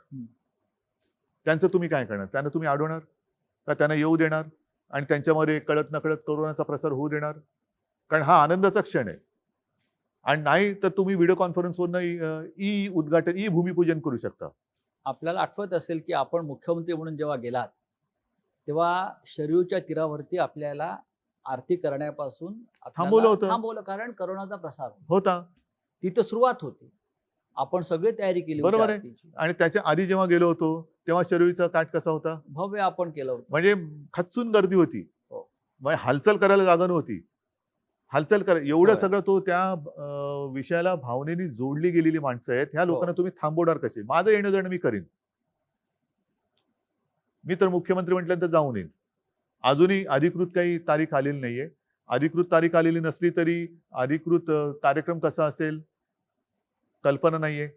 त्यांना तुम्ही अडवणार का? त्यांना येऊ देणार आणि त्यांच्यामध्ये कळत नकळत कोरोनाचा प्रसार होऊ देणार? कारण हा आनंदाचा क्षण आहे. आणि नाही तर तुम्ही व्हिडिओ कॉन्फरन्सवरनं उद्घाटन भूमिपूजन करू शकता. आपल्याला आठवत असेल की आपण मुख्यमंत्री म्हणून जेव्हा गेलात तेव्हा शरयूच्या तीरावरती आपल्याला आरती करण्यापासून थांबवलं होतं. थांबवलं, कारण करोनाचा प्रसार होता. होता. तिथं सुरुवात होती. आपण सगळी तयारी केली होती बरोबर आहे. आरतीची. आणि त्याच्या आधी जेव्हा गेलो होतो तेव्हा शरयूचा काठ कसा होता? भव्य आपण केलं होतं. म्हणजे खच्चून गर्दी होती. हो. म्हणजे हालचाल करायला जागा नव्हती. एवढं होय. सगळं तो त्या विषयाला भावनेने जोडली गेलेली माणसं आहेत. ह्या लोकांना तुम्ही थांबवणार कसे? माझं येणं जाणं मी करीन. मी तर मुख्यमंत्री म्हटल्यानंतर जाऊन येईन. अजूनही अधिकृत काही तारीख आलेली नाहीये. अधिकृत तारीख आलेली नसली तरी अधिकृत कार्यक्रम कसा असेल कल्पना नाहीये.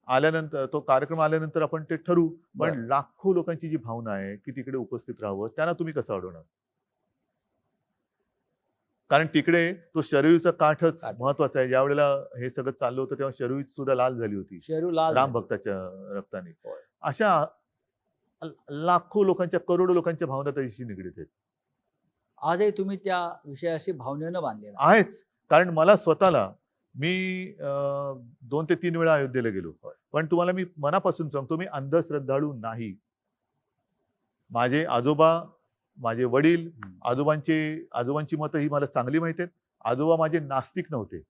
आल्यानंतर तो कार्यक्रम आल्यानंतर आपण ते ठरवू. पण बरं. लाखो लोकांची जी भावना आहे की तिकडे उपस्थित राहावं, त्यांना तुम्ही कसं अडवणार? कारण तिकडे तो शरयूचा काठच काठ. महत्वाचा आहे. ज्या वेळेला हे सगळं चाललं होतं तेव्हा शरयू सुद्धा लाल झाली होती शरयू लाल राम झाली. भक्ताच्या रक्ताने. होय. अशा लाखो लोकांच्या, करोडो लोकांच्या भावना त्याच्याशी निगडीत आहेत. आजही तुम्ही त्या विषयाशी भावनेनं बांधलेला आहेच. कारण मला स्वतःला मी 2 ते 3 वेळा अयोध्येला गेलो. होय. पण तुम्हाला मी मनापासून सांगतो, मी अंधश्रद्धाळू नाही. माझे आजोबा, माझे वडील, आजोबांची मतं ही मला चांगली माहिती आहेत. आजोबा माझे नास्तिक नव्हते.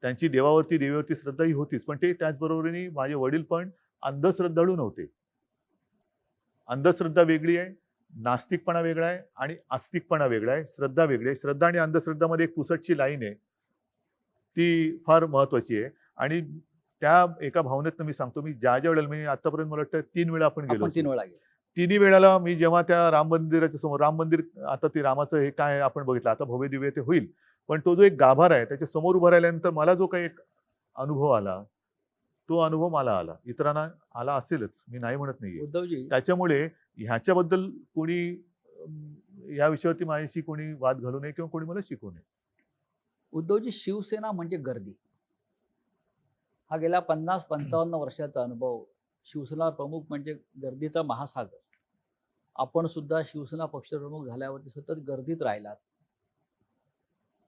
त्यांची देवावरती श्रद्धा ही होतीच. पण ते त्याचबरोबरीने माझे वडील पण अंधश्रद्धाळू नव्हते. अंधश्रद्धा वेगळी आहे, नास्तिकपणा वेगळा आहे आणि आस्तिकपणा वेगळा आहे, श्रद्धा वेगळी आहे. श्रद्धा आणि अंधश्रद्धामध्ये एक पुसटची लाईन आहे, ती फार महत्वाची आहे. आणि त्या एका भावनेतनं मी सांगतो, मी ज्या वेळेला मी आतापर्यंत मला वाटतं 3 वेळा आपण गेलो. 3 वेळा गेलो. तिन्ही वेळेला मी जेव्हा त्या राम मंदिराच्या समोर, राम मंदिर आता ते रामाचं हे काय आपण बघितलं, आता भव्य दिव्य ते होईल. पण तो जो एक गाभारा आहे त्याच्या समोर उभं राहिल्यानंतर मला जो काही एक अनुभव आला, तो अनुभव मला आला. इतरांना आला असेलच, मी नाही म्हणत नाहीये. उद्धवजी, त्याच्यामुळे ह्याच्याबद्दल कोणी या विषयावरती माझ्याशी कोणी वाद घालू नये किंवा कोणी मला शिकवू नये. उद्धवजी, शिवसेना म्हणजे गर्दी. हा गेल्या 50-55 वर्षाचा अनुभव. शिवसेना प्रमुख म्हणजे गर्दीचा महासागर. आपण सुद्धा शिवसेना पक्षप्रमुख झाल्यावरती सतत गर्दीत राहिलात.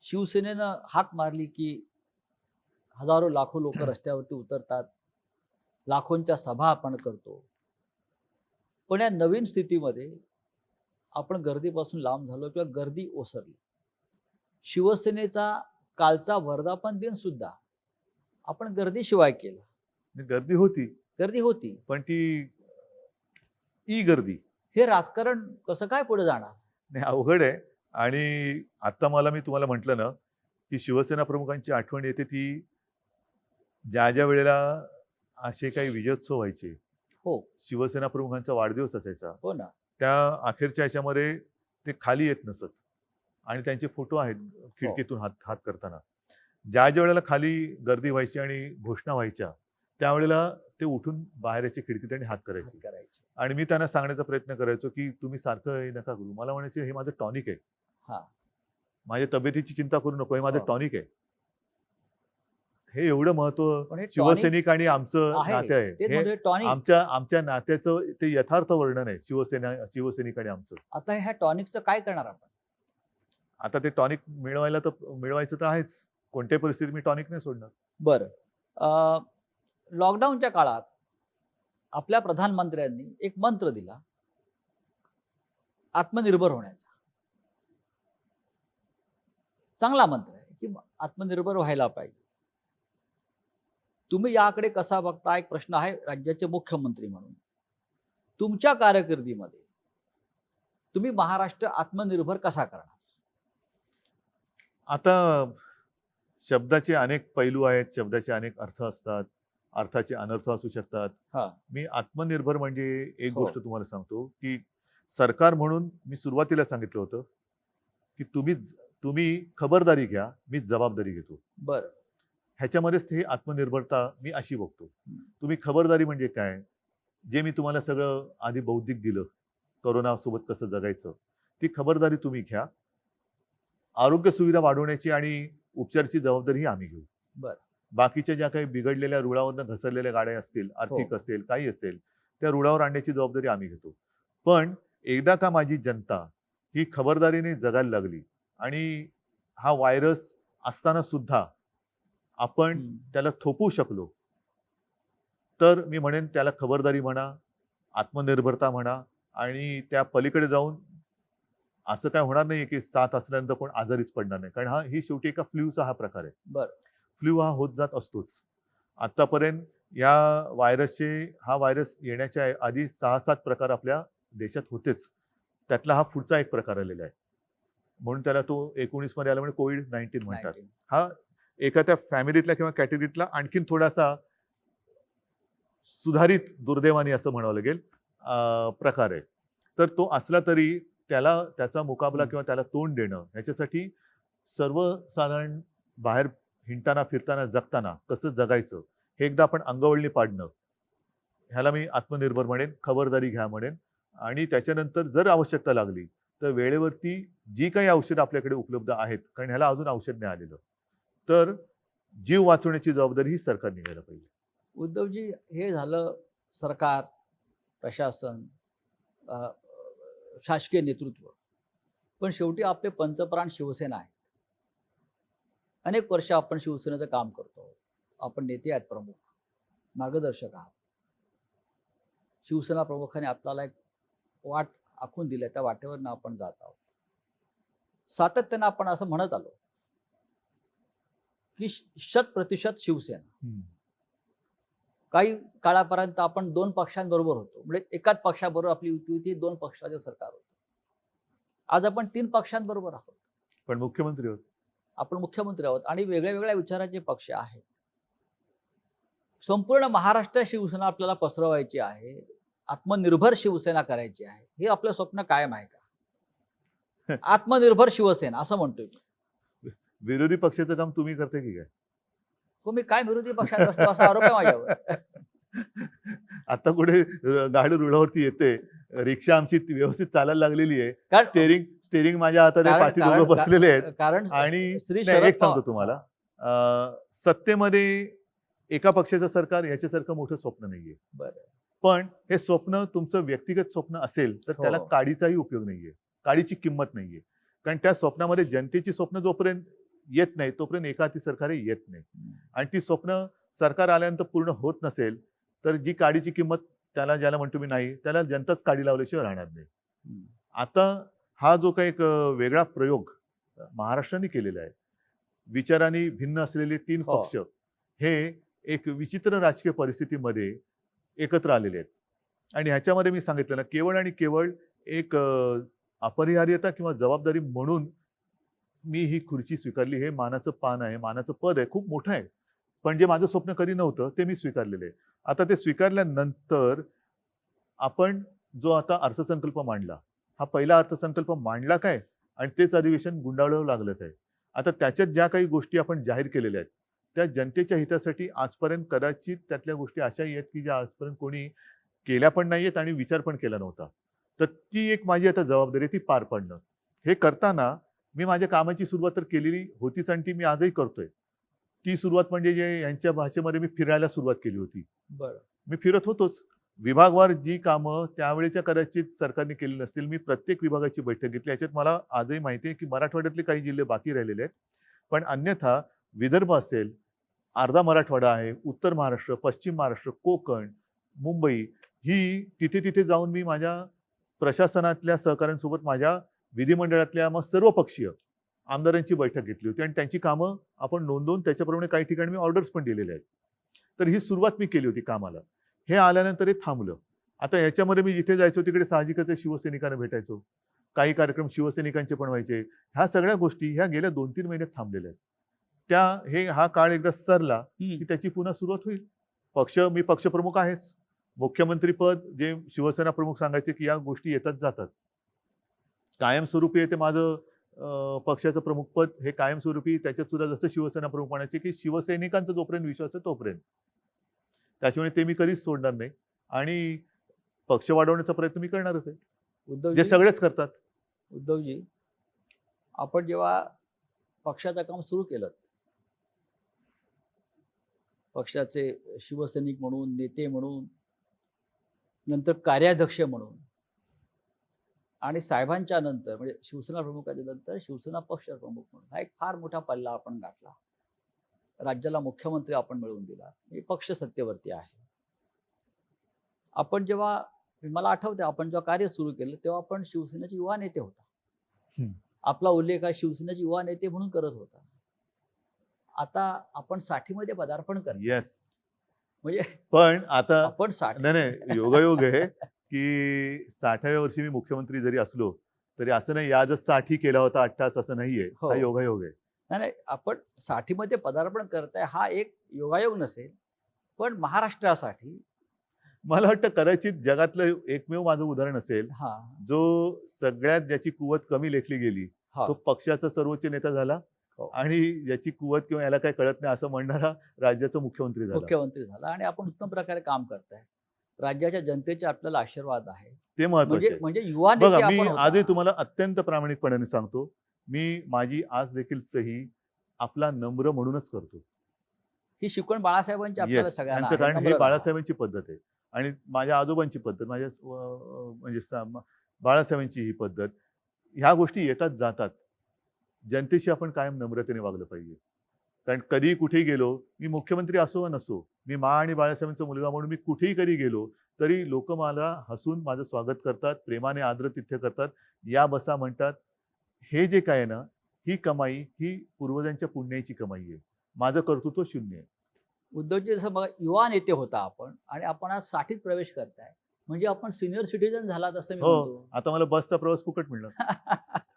शिवसेनेनं हाक मारली की हजारो लाखो लोक रस्त्यावरती उतरतात, लाखोंच्या सभा आपण करतो. पण या नवीन स्थितीमध्ये आपण गर्दीपासून लांब झालो किंवा गर्दी ओसरली. शिवसेनेचा कालचा वर्धापन दिन सुद्धा आपण गर्दीशिवाय केला. गर्दी होती, पण ती गर्दी. हे राजकारण कसं काय पुढे जाणार? नाही, अवघड आहे. आणि आता मी तुम्हाला म्हटलं ना की शिवसेना प्रमुखांची आठवण येते ती ज्या वेळेला असे काही विजयोत्सव व्हायचे. हो. शिवसेना प्रमुखांचा वाढदिवस असायचा. हो ना. त्या अखेरच्या ह्याच्यामध्ये ते खाली येत नसत आणि त्यांचे फोटो आहेत खिडकीतून हात करताना. ज्या वेळेला खाली गर्दी व्हायची आणि घोषणा व्हायच्या त्यावेळेला ते उठून बाहेर याचे खिडकीत आणि हात करायचे. आणि मी त्यांना सांगण्याचा प्रयत्न करायचो की तुम्ही सारखं हे नका करू. मला म्हणायचे हे माझं टॉनिक आहे. माझ्या तब्येतीची चिंता करू नको, हे माझं टॉनिक आहे. हे एवढं महत्व शिवसैनिक आणि आमचं नाते आहे. आमच्या नात्याचं ते यथार्थ वर्णन आहे शिवसैनिक आणि आमचं. आता ह्या टॉनिकचं काय करणार आपण? आता ते टॉनिक मिळवायचं तर आहेच. कोणत्याही परिस्थितीत मी टॉनिक नाही सोडणार. बरं, लॉकडाऊनच्या काळात आपल्या प्रधानमंत्र्यांनी एक मंत्र दिला आत्मनिर्भर होण्याचा. चांगला मंत्र आहे की आत्मनिर्भर व्हायला पाहिजे. तुम्ही याकडे कसा बघता? एक प्रश्न आहे राज्याचे मुख्यमंत्री म्हणून. तुमच्या कारकिर्दीमध्ये तुम्ही महाराष्ट्र आत्मनिर्भर कसा करणार? आता शब्दाचे अनेक पैलू आहेत, शब्दाचे अनेक अर्थ असतात, अर्थाचे अनर्थ असू शकतात. मी आत्मनिर्भर म्हणजे एक गोष्ट तुम्हाला सांगतो की सरकार म्हणून मी सुरुवातीला सांगितलं होतं की तुम्ही खबरदारी घ्या, मी जबाबदारी घेतो. बरं. ह्याच्यामध्येच हे आत्मनिर्भरता मी अशी बघतो. तुम्ही खबरदारी म्हणजे काय, जे मी तुम्हाला सगळं आधी बौद्धिक दिलं, कोरोनासोबत कसं जगायचं, ती खबरदारी तुम्ही घ्या. आरोग्य सुविधा वाढवण्याची आणि उपचाराची जबाबदारी ही आम्ही घेऊ. बरं. बाकीच्या ज्या काही बिघडलेल्या रुळावरनं घसरलेल्या गाड्या असतील, आर्थिक असेल, काही असेल, त्या रुळावर आणण्याची जबाबदारी आम्ही घेतो. पण एकदा का माझी जनता ही खबरदारीने जगायला लागली आणि हा व्हायरस असताना सुद्धा आपण त्याला थोपवू शकलो, तर मी म्हणेन त्याला खबरदारी म्हणा, आत्मनिर्भरता म्हणा, आणि त्या पलीकडे जाऊन असं काय होणार नाही की साथ असल्यानंतर कोण आजारीच पडणार नाही. कारण ही शेवटी एका फ्ल्यूचा हा प्रकार आहे. बरं. फ्ल्यू हा होत जात असतोच. आतापर्यंत या हा व्हायरस येण्याच्या आधी 6-7 प्रकार आपल्या देशात होतेच. त्यातला हा पुढचा एक प्रकार आलेला आहे. म्हणून त्याला तो 19 मध्ये आला म्हणजे कोविड-19 म्हणतात. 19. हा एखाद्या फॅमिलीतल्या किंवा कॅटेगरीतला आणखीन थोडासा सुधारित दुर्दैवाने असं म्हणावं लागेल प्रकार आहे. तर तो असला तरी त्याचा मुकाबला किंवा त्याला तोंड देणं ह्याच्यासाठी सर्वसाधारण बाहेर हिंडताना फिरताना जगताना कसं जगायचं हे एकदा आपण अंगवळणी पाडणं, ह्याला मी आत्मनिर्भर म्हणेन, खबरदारी घ्या म्हणेन. आणि त्याच्यानंतर जर आवश्यकता लागली तर वेळेवरती जी काही औषधं आपल्याकडे उपलब्ध आहेत, कारण ह्याला अजून औषध नाही आलेलं, तर जीव वाचवण्याची जबाबदारी ही सरकारने घ्यायला पाहिजे. उद्धवजी, हे झालं सरकार, प्रशासन, शासकीय नेतृत्व. पण शेवटी आपले पंचप्राण शिवसेना आहे. अनेक वर्ष आपण शिवसेनेचं काम करतो. आपण नेते आहेत, प्रमुख मार्गदर्शक आहात. शिवसेना प्रमुखाने आपल्याला एक वाट आखून दिल्या, त्या वाटेवरनं आपण जात आहोत. सातत्यानं आपण असं म्हणत आलो की 100% शिवसेना. काही काळापर्यंत आपण 2 पक्षांबरोबर होतो, म्हणजे एकाच पक्षाबरोबर आपली युती होती, 2 पक्षाचे सरकार होतं. आज आपण 3 पक्षांबरोबर आहोत, पण मुख्यमंत्री आहोत. आपण मुख्यमंत्री आहोत आणि वेगळ्या वेगळ्या विचाराचे पक्ष आहेत. संपूर्ण महाराष्ट्र शिवसेना आपल्याला पसरवायची आहे, आत्मनिर्भर शिवसेना करायची आहे. हे आपलं स्वप्न कायम आहे का? आत्मनिर्भर शिवसेना असं म्हणतोय मी. विरोधी पक्षाचं काम तुम्ही करते की काय? हो, मी काय विरोधी पक्षात असतो असा आरोप आहे माझ्यावर. आता कुठे गाडी रुळावरती येते, रिक्षा आमची व्यवस्थित चालायला लागलेली आहे, कारण स्टेरिंग माझ्या हातात आहे, पाठी दोघं बसलेले आहेत. कारण आणि श्री एक शरद सांगतो तुम्हाला, सत्तेमध्ये एका पक्षाचं सरकार याच्यासारखं मोठं स्वप्न नाहीये. बरं. पण हे स्वप्न तुमचं व्यक्तिगत स्वप्न असेल तर त्याला हो. काडीचाही उपयोग नाहीये, काडीची किंमत नाहीये. कारण त्या स्वप्नामध्ये जनतेची स्वप्न जोपर्यंत येत नाही तोपर्यंत एका हाती सरकार येत नाही. आणि ती स्वप्न सरकार आल्यानंतर पूर्ण होत नसेल तर जी काडीची किंमत ज्याला म्हणतो मी नाही, त्याला जनताच काडी लावल्याशिवाय राहणार नाही. आता हा जो काही एक वेगळा प्रयोग महाराष्ट्राने केलेला आहे, विचारांनी भिन्न असलेले 3 पक्ष हे एक विचित्र राजकीय परिस्थितीमध्ये एकत्र आलेले आहेत. आणि ह्याच्यामध्ये मी सांगितलं ना, केवळ आणि केवळ एक अपरिहार्यता किंवा जबाबदारी म्हणून मी ही खुर्ची स्वीकारली. हे मानाचं पान आहे, मानाचं पद आहे, खूप मोठं आहे. पण जे माझं स्वप्न कधी नव्हतं ते मी स्वीकारलेलं आहे. आता ते स्वीकारल्यानंतर आपण जो आता अर्थसंकल्प मांडला, हा पहिला अर्थसंकल्प मांडला काय आणि तेच अधिवेशन गुंडाळू लागलं काय. आता त्याच्यात ज्या काही गोष्टी आपण जाहीर केलेल्या आहेत त्या जनतेच्या हितासाठी आजपर्यंत कदाचित त्यातल्या गोष्टी अशाही आहेत की ज्या आजपर्यंत कोणी केल्या पण नाहीयेत आणि विचार पण केला नव्हता. तर ती एक माझी आता जबाबदारी ती पार पाडणं. हे करताना मी माझ्या कामाची सुरुवात तर केलेली होतीच आणि ती मी आजही करतोय. ती सुरुवात म्हणजे जे यांच्या भाषेमध्ये मी फिरायला सुरुवात केली होती. बरं. मी फिरत होतोच. विभागवार जी कामं त्यावेळेच्या कदाचित सरकारने केली नसतील, मी प्रत्येक विभागाची बैठक घेतली. याच्यात मला आजही माहिती आहे की मराठवाड्यातले काही जिल्हे बाकी राहिलेले आहेत. पण अन्यथा विदर्भ असेल, अर्धा मराठवाडा आहे, उत्तर महाराष्ट्र, पश्चिम महाराष्ट्र, कोकण, मुंबई, ही तिथे जाऊन मी माझ्या प्रशासनातल्या सहकाऱ्यांसोबत माझ्या विधिमंडळातल्या मग सर्व पक्षीय आमदारांची बैठक घेतली होती आणि त्यांची कामं आपण नोंदवून त्याच्याप्रमाणे काही ठिकाणी मी ऑर्डर्स पण दिलेले आहेत. तर ही सुरुवात मी केली होती कामाला. हे आल्यानंतर हे थांबलं. आता याच्यामध्ये मी जिथे जायचो तिकडे साहजिकच शिवसैनिकांना भेटायचो. काही कार्यक्रम शिवसैनिकांचे पण व्हायचे. ह्या सगळ्या गोष्टी ह्या गेल्या 2-3 महिन्यात थांबलेल्या आहेत. हा काळ एकदा सरला की त्याची पुन्हा सुरुवात होईल. मी पक्षप्रमुख आहेच. मुख्यमंत्रीपद जे शिवसेना प्रमुख सांगायचे की या गोष्टी येतात जातात. कायमस्वरूपी ते माझं पक्षाचं प्रमुखपद हे कायमस्वरूपी, त्याच्यात सुद्धा जसं शिवसेना प्रमुख म्हणायचे की शिवसैनिकांचा जोपर्यंत विश्वास आहे तोपर्यंत, त्याच्यामुळे ते मी कधीच सोडणार नाही आणि पक्ष वाढवण्याचा प्रयत्न मी करणारच आहे, जे उद्धवजी सगळेच करतात. उद्धवजी आपण जेव्हा पक्षाचं काम सुरू केलं, पक्षाचे शिवसैनिक म्हणून, नेते म्हणून, नंतर कार्याध्यक्ष म्हणून आणि साहेबांच्या नंतर म्हणजे शिवसेना प्रमुखाच्या नंतर शिवसेना पक्ष प्रमुख म्हणून हा एक फार मोठा पल्ला आपण गाठला. राज्याला मुख्यमंत्री आपण मिळवून दिला. हे पक्ष सत्तेवरती आहे. आपण जेव्हा मला आठवते आपण जेव्हा कार्य सुरू केलं तेव्हा आपण शिवसेनेचे युवा नेते होता. हम्म. आपला उल्लेख हा शिवसेनेचे युवा नेते म्हणून करत होता. आता आपण 60मध्ये पदार्पण करतो. येस, म्हणजे पण आता आपण 60 नाही नाही, योगायोग आहे की 60व्या वर्षी मी मुख्यमंत्री जरी असलो तरी असं नाही याजच 60 केला होता 8 तास असं नाहीये. हो. हा योगायोग आहे. नाही आपण 60मध्ये पदार्पण करताय हा एक योगायोग नसेल, पण महाराष्ट्रासाठी मला वाटतं कदाचित जगातलं एकमेव माझं उदाहरण असेल हा जो सगळ्यात ज्याची कुवत कमी लेखली गेली हा तो पक्षाचा सर्वोच्च नेता झाला हो. आणि ज्याची कुवत किंवा याला काय कळत नाही असं म्हणणारा राज्याचा मुख्यमंत्री झाला. मुख्यमंत्री झाला आणि आपण उत्तम प्रकारे काम करताय. राज्याच्या जनतेचे आपल्याला आशीर्वाद आहे. ते महत्वाचे म्हणजे आहे. म्हणजे युवा बघा, नेते मी आपण होता. आजही तुम्हाला अत्यंत प्रामाणिकपणाने सांगतो, मी माझी आज देखील सही आपला नम्र म्हणूनच करतो. ही शिकवण बाळासाहेबांची आपल्याला येस, सगळ्यांना त्यांचं आहे. कारण नम्र हे राहा. बाळासाहेबांची पद्धत आहे आणि माझ्या आजोबांची पद्धत, माझ्या म्हणजे बाळासाहेबांची ही पद्धत. ह्या गोष्टी येतात जातात. जनतेशी आपण कायम नम्रतेने वागलं पाहिजे. कारण कधीही कुठेही गेलो, मी मुख्यमंत्री असो वा नसो, मी आणि बाळासाहेबांचा मुलगा म्हणून मी कुठेही कधी गेलो तरी लोक मला हसून माझं स्वागत करतात, प्रेमाने आदरातिथ्य करतात, या बसा म्हणतात. हे जे काय आहे ना, ही कमाई ही पूर्वजांच्या पुण्याची कमाई आहे. माझं कर्तृत्व शून्य आहे. उद्धवजी जसं बघा युवा नेते होता आपण आणि आपण आज 60त प्रवेश करताय म्हणजे आपण सिनियर सिटीजन झालात असं मी हो, म्हणतो. आता मला बसचा प्रवास फुकट मिळणार.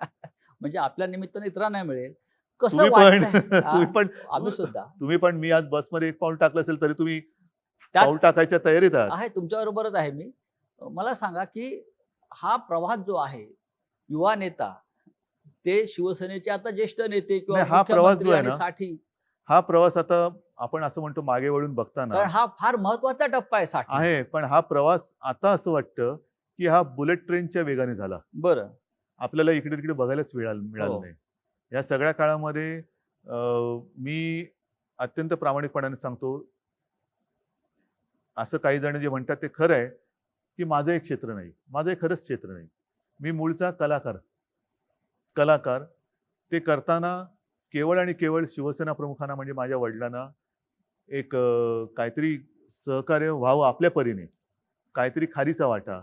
म्हणजे आपल्या निमित्ताने इतरांना मिळेल. कसं तुम्ही पण वाटतंय? तुम्ही पण आम्ही सुद्धा तुम्ही पण मी आज बसमध्ये एक पाऊल टाकलं असेल तरी तुम्ही त्यात पाऊल टाकायच्या तयारीत आहात. आहे तुमच्याबरोबरच आहे मी. मला सांगा की हा प्रवास जो आहे युवा नेता ते शिवसेनेचे आता ज्येष्ठ नेते किंवा नाही, हा प्रवास जो मुख्यमंत्री आहे आणि ना, 60 हा प्रवास आता आपण असं म्हणतो मागे वळून बघताना कारण हा फार महत्वाचा टप्पा आहे 60. आहे, पण हा प्रवास आता असं वाटतं की हा बुलेट ट्रेनच्या वेगाने झाला. बरं आपल्याला इकडे तिकडे बघायलाच मिळालं हो. नाही. या सगळ्या काळामध्ये मी अत्यंत प्रामाणिकपणाने सांगतो, असं काही जण जे म्हणतात ते खरं आहे की माझं एक क्षेत्र नाही, माझं एक खरंच क्षेत्र नाही. मी मूळचा कलाकार ते करताना केवळ आणि केवळ शिवसेना प्रमुखांना म्हणजे माझ्या वडिलांना एक काहीतरी सहकार्य व्हावं आपल्या परीने, काहीतरी खारीचा वाटा,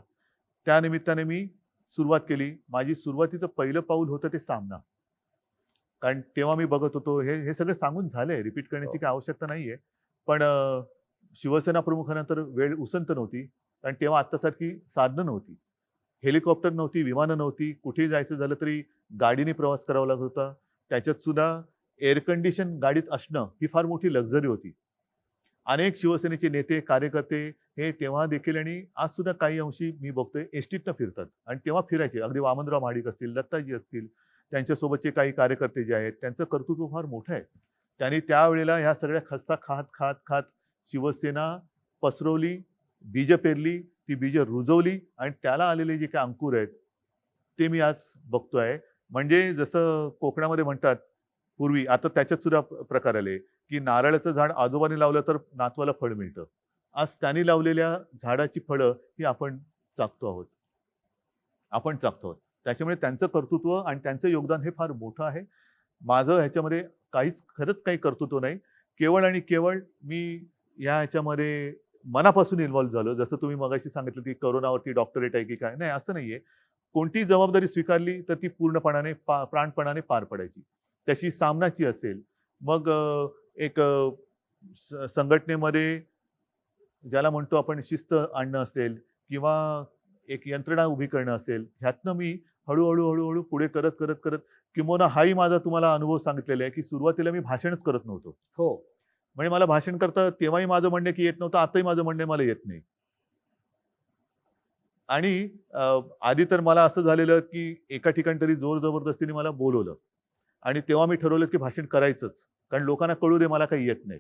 त्या निमित्ताने मी सुरुवात केली. माझी सुरुवातीचं पहिलं पाऊल होतं ते सामना. कारण तेव्हा मी बघत होतो, हे सगळं सांगून झालंय, रिपीट करण्याची काही आवश्यकता नाहीये. पण शिवसेना प्रमुखांना तर वेळ उसंत नव्हती, कारण तेव्हा आत्तासारखी साधनं नव्हती, हेलिकॉप्टर नव्हती, विमानं नव्हती, कुठेही जायचं झालं तरी गाडीने प्रवास करावा लागत होता. त्याच्यात सुद्धा एअर कंडिशन गाडीत असणं ही फार मोठी लक्झरी होती. अनेक शिवसेनेचे नेते कार्यकर्ते हे तेव्हा देखील आणि आज सुद्धा काही अंशी मी बघतोय एसटीतनं फिरतात आणि तेव्हा फिरायचे. अगदी वामनराव महाडिक असतील, दत्ताजी असतील, त्यांच्यासोबतचे काही कार्यकर्ते जे आहेत त्यांचं कर्तृत्व फार मोठं आहे. त्यांनी त्यावेळेला ह्या सगळ्या खस्ता खात शिवसेना पसरवली, बीजं पेरली, ती बीजं रुजवली आणि त्याला आलेले जे काही अंकुर आहेत ते मी आज बघतोय. म्हणजे जसं कोकणामध्ये म्हणतात पूर्वी, आता त्याच्यात सुद्धा प्रकार आले की नारळाचं झाड आजोबाने लावलं तर नातवाला फळ मिळतं. आज त्यांनी लावलेल्या झाडाची फळं ही आपण चाखतो आहोत. त्याच्यामुळे त्यांचं कर्तृत्व आणि त्यांचं योगदान हे फार मोठं आहे. माझं ह्याच्यामध्ये खरंच काही कर्तृत्व नाही. केवळ आणि केवळ मी ह्याच्यामध्ये मनापासून इन्व्हॉल्व्ह झालो. जसं तुम्ही मगाशी सांगितलं की कोरोनावरती डॉक्टरेट आहे की काय, नाही असं नाहीये. कोणती जबाबदारी स्वीकारली तर ती पूर्णपणाने प्राणपणाने पार पडायची. त्याची सामनाची असेल, मग एक संघटनेमध्ये ज्याला म्हणतो आपण शिस्त आणणं असेल किंवा एक यंत्रणा उभी करणं असेल, ह्यातनं मी हळूहळू पुढे करत किंबहुना हाही माझा तुम्हाला अनुभव सांगितलेला आहे की सुरुवातीला मी भाषणच करत नव्हतो. हो म्हणजे मला भाषण करता तेव्हाही माझं म्हणणं की येत नव्हतं, आताही माझं म्हणणं मला येत नाही. आणि आधी तर मला असं झालेलं की एका ठिकाणी तरी जोर जबरदस्तीने मला बोलवलं आणि तेव्हा मी ठरवलं की भाषण करायचंच, कारण लोकांना कळू दे मला काही येत नाही.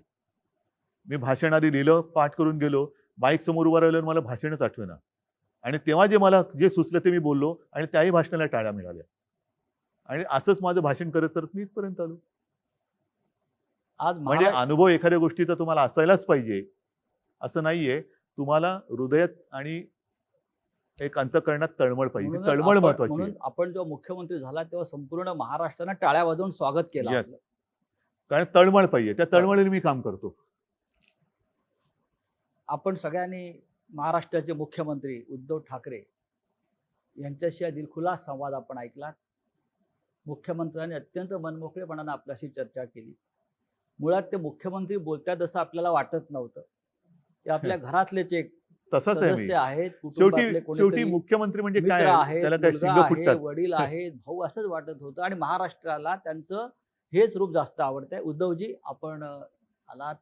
मी भाषण आधी लिहिलं, पाठ करून गेलो, माईक समोर उभं राहिल्यावर मला भाषणच आठवेना आणि तेव्हा मला जे सुचलं ते मी बोललो आणि त्याही भाषणाला टाळ्या मिळाल्या आणि असंच माझं भाषण करत करत मी इथपर्यंत आलो. आज म्हणजे अनुभव एखाद्या गोष्टीचा तुम्हाला असायलाच पाहिजे असं नाहीये. तुम्हाला हृदयात आणि एक अंतःकरणात तळमळ पाहिजे. ती म्हणूनच तळमळ महत्वाची आहे. म्हणून आपण जेव्हा मुख्यमंत्री झाला तेव्हा संपूर्ण महाराष्ट्रानं टाळ्या वाजवून स्वागत केलं आपलं. येस, कारण तळमळ पाहिजे. त्या तळमळीने मी काम करतो. आपण सगळ्यांनी महाराष्ट्राचे मुख्यमंत्री उद्धव ठाकरे यांच्याशी हा दिलखुलास संवाद आपण ऐकला. मुख्यमंत्र्यांनी अत्यंत मनमोकळेपणाने आपल्याशी चर्चा केली. मुळात ते मुख्यमंत्री बोलतात असं आपल्याला वाटत नव्हतं. ते आपल्या घरातलेच एक तसंच आहे मी. सदस्य आहेत, शेवटी कुटुंबातले शेवटी कोणीतरी मुख्यमंत्री म्हणजे मित्र काय? आहेत, त्याला काय मुलगा शिंग आहे, फुटतात. वडील आहेत, भाऊ असंच वाटत होतं आणि महाराष्ट्राला त्यांचं हेच रूप जास्त आवडतंय. उद्धवजी, आपण आलात,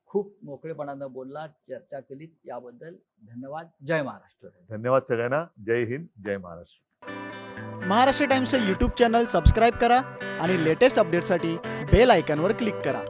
खूप मोकळेपणानं बोललात, चर्चा केलीत, याबद्दल धन्यवाद. जय महाराष्ट्र. धन्यवाद सगळ्यांना. जय हिंद, जय महाराष्ट्र. महाराष्ट्र टाइम्सचं यूट्यूब चॅनल सबस्क्राईब करा आणि लेटेस्ट अपडेटसाठी बेल आयकॉनवर क्लिक करा.